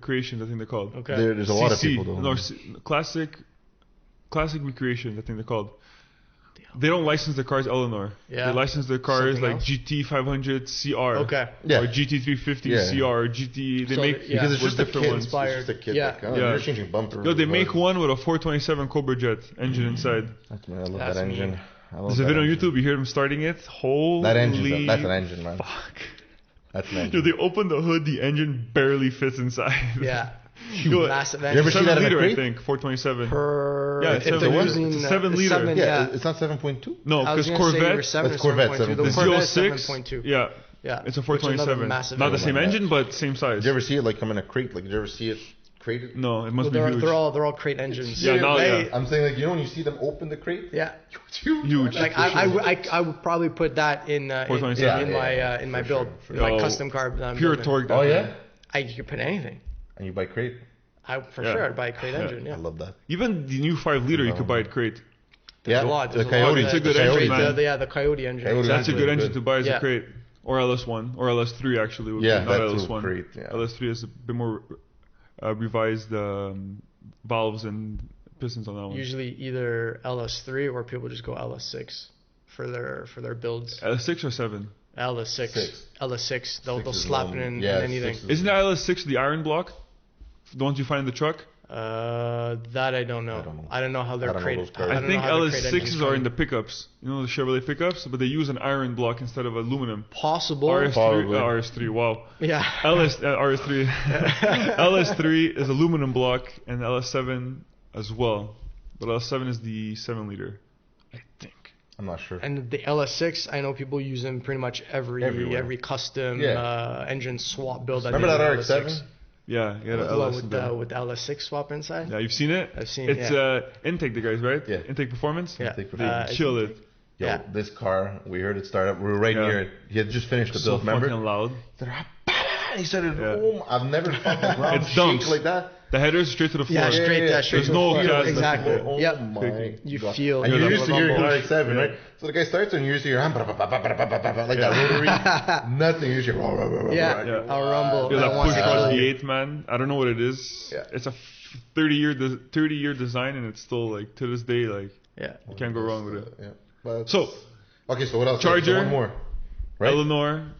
Creations, I think they're called. Okay. There's a lot of CC. people though. No, classic Recreations, I think they're called. They don't license their cars Eleanor. Yeah. They license their cars Something like else? GT500 CR. Okay. Yeah. Or GT350 Yeah. CR. GT. They So make yeah. Because it's with just a different kit. ones. It's just a kit. Yeah. Like, Yeah. You're changing bumper. Yo, they make one with a 427 Cobra Jet engine inside. That's me. I love That's that me. engine. I love There's a that video on engine. YouTube. You hear them starting it. Holy. That engine. That's an engine, man. Fuck. That's an Yo, engine. they open the hood. The engine barely fits inside. Yeah. Yo, Massive You ever engine. see 7 that in a liter, I crate? think. 427. Per Yeah, if it's they're seven- using it's a 7 the liter. seven, Yeah, it's not 7.2. No, I was because gonna say either Corvette. 7 or That's Corvette, 7.2. The 7.2. The Corvette is 06. 7.2. Yeah. Yeah. It's a Which is another 427. massive Not the engine. same engine, but same size. Did you ever see it like come in a crate? Like, did you ever see it crated? No, it must Well, be huge. they're all crate engines. Yeah, now, Hey, yeah. I'm saying like, you know when you see them open the crate? Yeah. It's huge. Huge. Like I would probably put that in 427. in my For build, sure, in my Yo, custom car. that I'm Pure building. torque. Oh definitely. yeah. You could put anything. And you buy crate? For Yeah. sure, I'd buy a crate Yeah. engine. I Yeah. love that. Even the new 5 liter, you could buy it crate. Yeah, A lot. the There's Coyote. It's a good the engine, Coyote. man. The Coyote engine. Coyote That's a engine good is engine good. to buy as Yeah. a crate. or LS1 or LS3 actually. Would Yeah, be, not that's LS1. great. Yeah. LS3 is a bit more revised valves and pistons on that one. Usually either LS3 or people just go LS6 for their builds. LS6 or 7? LS6. Six. LS6. They'll Six is slap long. it in Yeah, anything. six is- Isn't that LS6 the iron block? The ones you find in the truck? That I don't know. I don't know how they're I don't know created. those cars. I don't think know how they're created LS6s are in the pickups. You know the Chevrolet pickups? But they use an iron block instead of aluminum. Possible. Probably. RS3, wow. Yeah. RS3. LS3 is aluminum block and LS7 as well. But LS7 is the 7-liter, I think. I'm not sure. And the LS6, I know people use them pretty much Everywhere. every custom Yeah. engine swap build. Remember that RX-7? Yeah, the Well, LS with the LS6 swap inside? Yeah, you've seen it? I've seen it. It's Intake, the guys, right? Yeah. Intake Performance? Yeah. Take for They kill it. Yo, Yeah. this car, we heard it start up. We were right Yeah. near it. He had just finished the So build, remember? fucking loud. He started, Yeah. I've never felt the ground It's shake dumps. like that. The header's straight to the floor. Yeah, straight There's to the no floor. jazz. Exactly. Oh Yep. my You God. feel And the you're used to hearing rumble. RX-7, Yeah. right? So the guy starts and you're used to hear like that rotary. Nothing. You're just Yeah, Yeah. a rumble. There's that that wants push to rod kill you. V8, man. I don't know what it is. Yeah. It's a 30-year design, and it's still like to this day like Yeah. you can't go wrong with it. Yeah. But, So okay, so what else? Charger. So one more. Right? Eleanor,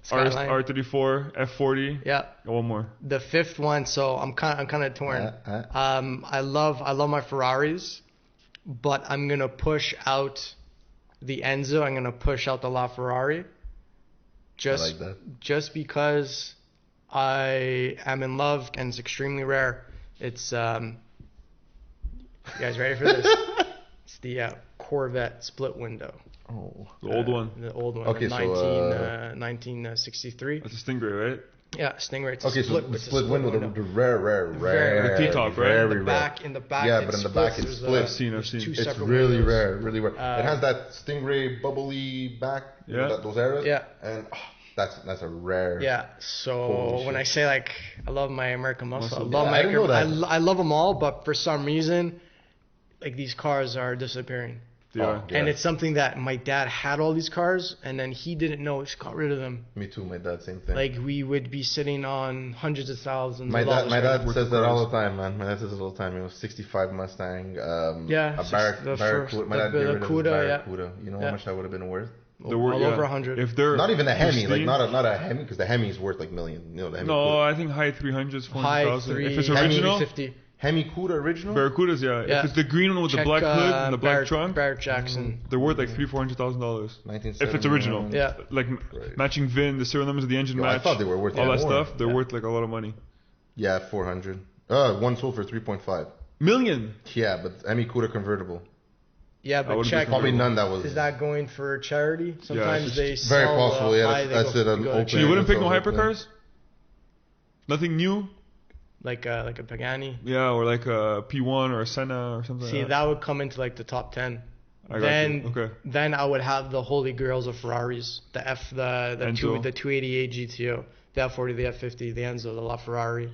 Skyline. R34, F40. Yeah. And one more. The fifth one, so I'm kind of torn. I love my Ferraris, but I'm gonna push out the Enzo. I'm gonna push out the LaFerrari. I like that. Just because I am in love and it's extremely rare. It's you guys ready for this? It's the Corvette split window. Oh. The old one. The old one. Okay, the so, 1963. That's a Stingray, right? Yeah, Stingray. It's a Okay, so the it's a split window, the rare, The T-top, right? very In the rare. back, Yeah, it but in the back splits. it's There's split. I've seen. two It's separate really windows. rare, really rare. It has that Stingray bubbly back, Yeah. those arrows. Yeah. And that's a rare. Yeah. So Holy when shit. I say like I love my American muscle, I Muscle. love Yeah, my I didn't know that. I love them all, but for some reason, like these cars are disappearing. They are. Yeah. And it's something that my dad had all these cars, and then he didn't know. He just got rid of them. Me too, my dad, same thing. Like we would be sitting on hundreds of thousands. my of dad, dollars my right dad says that all the time, man. My dad says it all the time. It was 65 Mustang, Yeah, a the Barracuda. first- My dad the got rid of his Cuda, yeah. Barracuda. You know Yeah. how much that would have been worth? They're worth all over 100. If they're Not even a Hemi, like pristine- not a Hemi, because the Hemi is worth like million. You know the Hemi. No, Cuda. I think high 300s, High 400,000. three, If it's Hemi original, 50. Hemi Cuda original. Barracudas, yeah. Yeah. If it's the green one with the Check, black hood and the black Barrett, trunk, Barrett Jackson. they're worth like $300,000-$400,000. 1979. If it's original. Yeah. Like Right. matching VIN, the serial numbers of the engine Yo, match. I thought they were worth all that more. stuff. They're Yeah. worth like a lot of money. Yeah, 400. One sold for 3.5. Million. Yeah, but Hemi Cuda convertible. Yeah, I but would've check. been Probably none that was. Is that going for charity? Sometimes it's they just sell. very possible, yeah, high, that's they it, go an to open- So you wouldn't pick no Yeah, that's all hypercars? Nothing new? like a Pagani. Yeah, or like a P1 or a Senna or something. See, like that would come into like the top 10. I got Then, you. Okay. then I would have the holy grails of Ferraris: the Enzo. the 288 GTO, the F40, the F50, the Enzo, the LaFerrari.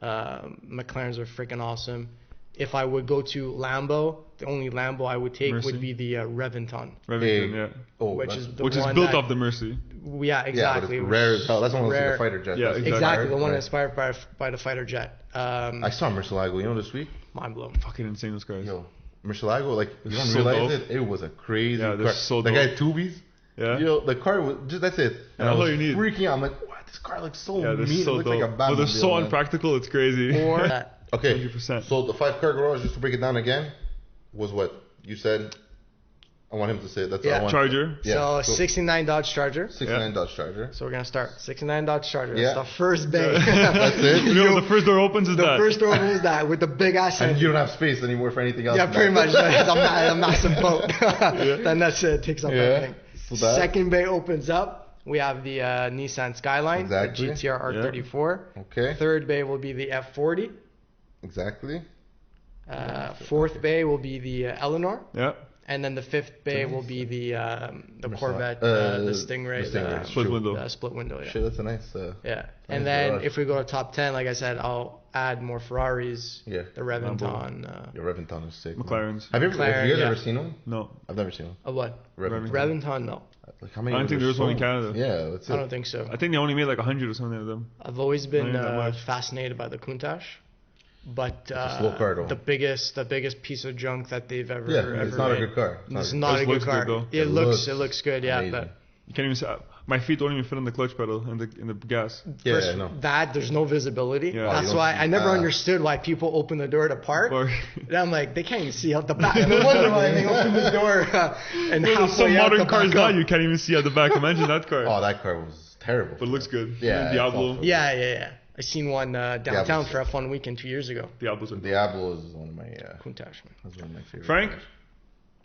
McLarens are freaking awesome. If I would go to Lambo, the only Lambo I would take Mercy. would be the Reventon, Remington, yeah. Oh, which that's- is the Which is one built that- off the Mercy. Yeah, exactly. Yeah, but it's rare as hell. That's one of Rare. the fighter jets. Yeah, That's Exactly, the one right. inspired by the fighter jet. I saw Murcielago, you know, this week. Mind blown. Fucking insane, those guys. Yo, Murcielago, like, you don't so realize dope. it. It was a crazy Yeah, they're car. so the dope. guy Tubies. Yeah. Yo, the car was just that's it. And Yeah, I was all you need. freaking out. I'm like, what? This car looks so Yeah, they're mean. so it looks dope. like a But they're Batmobile, so man. unpractical, it's crazy. Or that. Okay, 100%. so the 5-car garage, just to break it down again, was what you said. I want him to say it. That's what I Yeah. want. Charger. Yeah. So 69 Dodge Charger. 69 Yeah. Dodge Charger. So we're gonna start 69 Dodge Charger. Yeah. That's the first bay. That's it. You know, the first door opens is The that. first door is that with the big ass And engine. you don't have space anymore for anything else. Yeah, in pretty that. much. It's a massive boat. Then that's it. Takes up Yeah. everything. So that- Second bay opens up. We have the Nissan Skyline, Exactly. the GTR R34. Okay. Third bay will be the F40. Exactly. Fourth bay will be the Eleanor. Yeah. And then the fifth bay will be the Corvette, the the Stingray, Stingray. Split True. window. the split window. Yeah. Shit, that's a nice. Yeah. And Nice then garage. if we go to top 10, like I said, I'll add more Ferraris. Yeah. The Reventon. Your Reventon is sick. man. McLarens. Have you guys McLaren, yeah. ever seen one? No. I've never seen one. A what? Reventon. Reventon, no. Like how many? I don't think there was one in Canada. Yeah, that's it. I don't think so. I think they only made like 100 or something of them. I've always been Not that much. fascinated by the Countach, but a slow car, though. the biggest piece of junk that they've ever it's not made. a good car. It's not a good looks car. good, though. It looks good, yeah. amazing. But You can't even see, my feet don't even fit on the clutch pedal in the gas. Yeah, first, I know. that there's no visibility. Yeah. That's you why don't- I never understood why people open the door to park. Or And I'm like, they can't even see out the back. No wonder why they open the door and there's some halfway out modern the cars back now up. you can't even see at the back. Imagine that car. Oh, that car was terrible. But it looks good. Yeah, And Diablo. it's awful. Yeah. I seen one downtown Diablo's- for a fun weekend 2 years ago. Diablo's a Diablo is one of my Countach, man. that's one of my favorite. Frank, cars.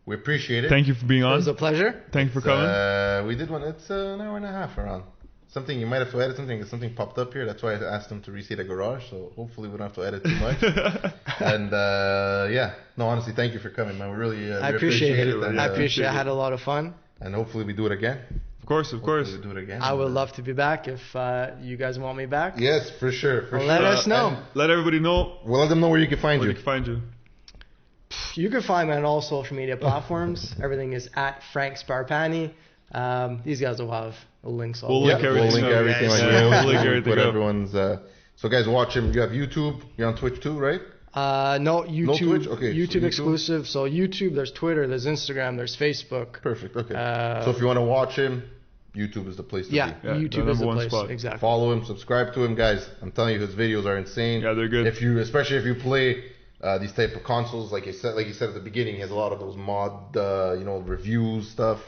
We appreciate it. thank you for being It on. was a pleasure. Thank you for coming. We did one. It's an hour and a half around. Something you might have to edit something because something popped up here. That's why I asked them to reseat a garage. So hopefully we don't have to edit too much. And no, honestly, thank you for coming, man. We really I appreciate it. And, I appreciate it. I had a lot of fun. And hopefully we do it again. Of course. Hopefully we do it again. I would love to be back if you guys want me back. Yes, for sure. Let us know. And Let everybody know we'll let them know where you can find where you. they can find you. You can find me on all social media platforms. Everything is at Frank Sparapani. These guys will have links. We'll link everything We'll link up, everything. guys. Like Yeah, we'll we'll link everything put up. everyone's. So guys, watch him. You have YouTube. You're on Twitch too, right? No, YouTube. Twitch? Okay, so YouTube YouTube? exclusive. So YouTube, there's Twitter, there's Instagram, there's Facebook. Perfect. Okay. So if you want to watch him, YouTube is the place to Yeah, be. Yeah, YouTube the is the number one place. spot. Exactly. Follow him, subscribe to him, guys. I'm telling you, his videos are insane. Yeah, they're good. Especially if you play these type of consoles, like you said at the beginning, he has a lot of those mod, reviews stuff.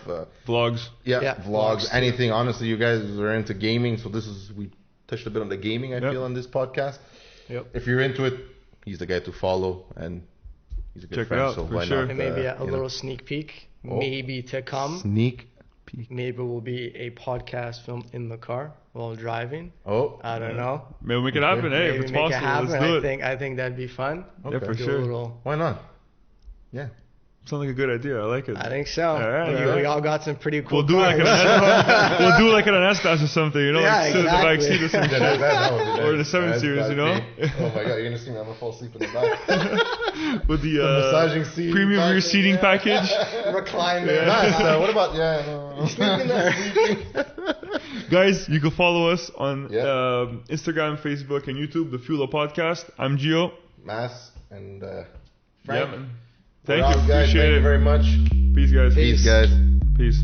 Vlogs. Yeah, vlogs, vlogs. anything. Honestly, you guys are into gaming, so we touched a bit on the gaming. I Yep. feel on this podcast. Yep. If you're into it, he's the guy to follow, and he's a good Check it friend. out, so for why sure. not? And maybe a you know. little sneak peek, Oh. maybe to come. Sneak peek. Maybe it will be a podcast filmed in the car while driving. Oh, I don't know. Maybe we'll make it happen. Hey, if Maybe it's make possible, it happen. let's do it. I think that'd be fun. Yeah, for Do a sure. little. why not? Yeah. Sounds like a good idea. I like it. I think so. Alright, We alright. all got some pretty cool We'll do like cars. we'll do like an Estas or something, you know, Yeah, like sit in the back exactly. seat or something. That would be nice. Or the 7 That's Series, you know? me. Oh my god, you're gonna see me. I'm gonna fall asleep in the back. With the massaging seat, premium rear back, seating yeah. package. Recline there. Nice. What about Sleeping there. Guys, you can follow us on Yeah. Instagram, Facebook, and YouTube, The Fuel Up Podcast. I'm Gio. Mass and Yeah, Frank. man. We're Thank out, you. guys. Appreciate Thank it. you very much. Peace, guys. Peace, guys. Peace.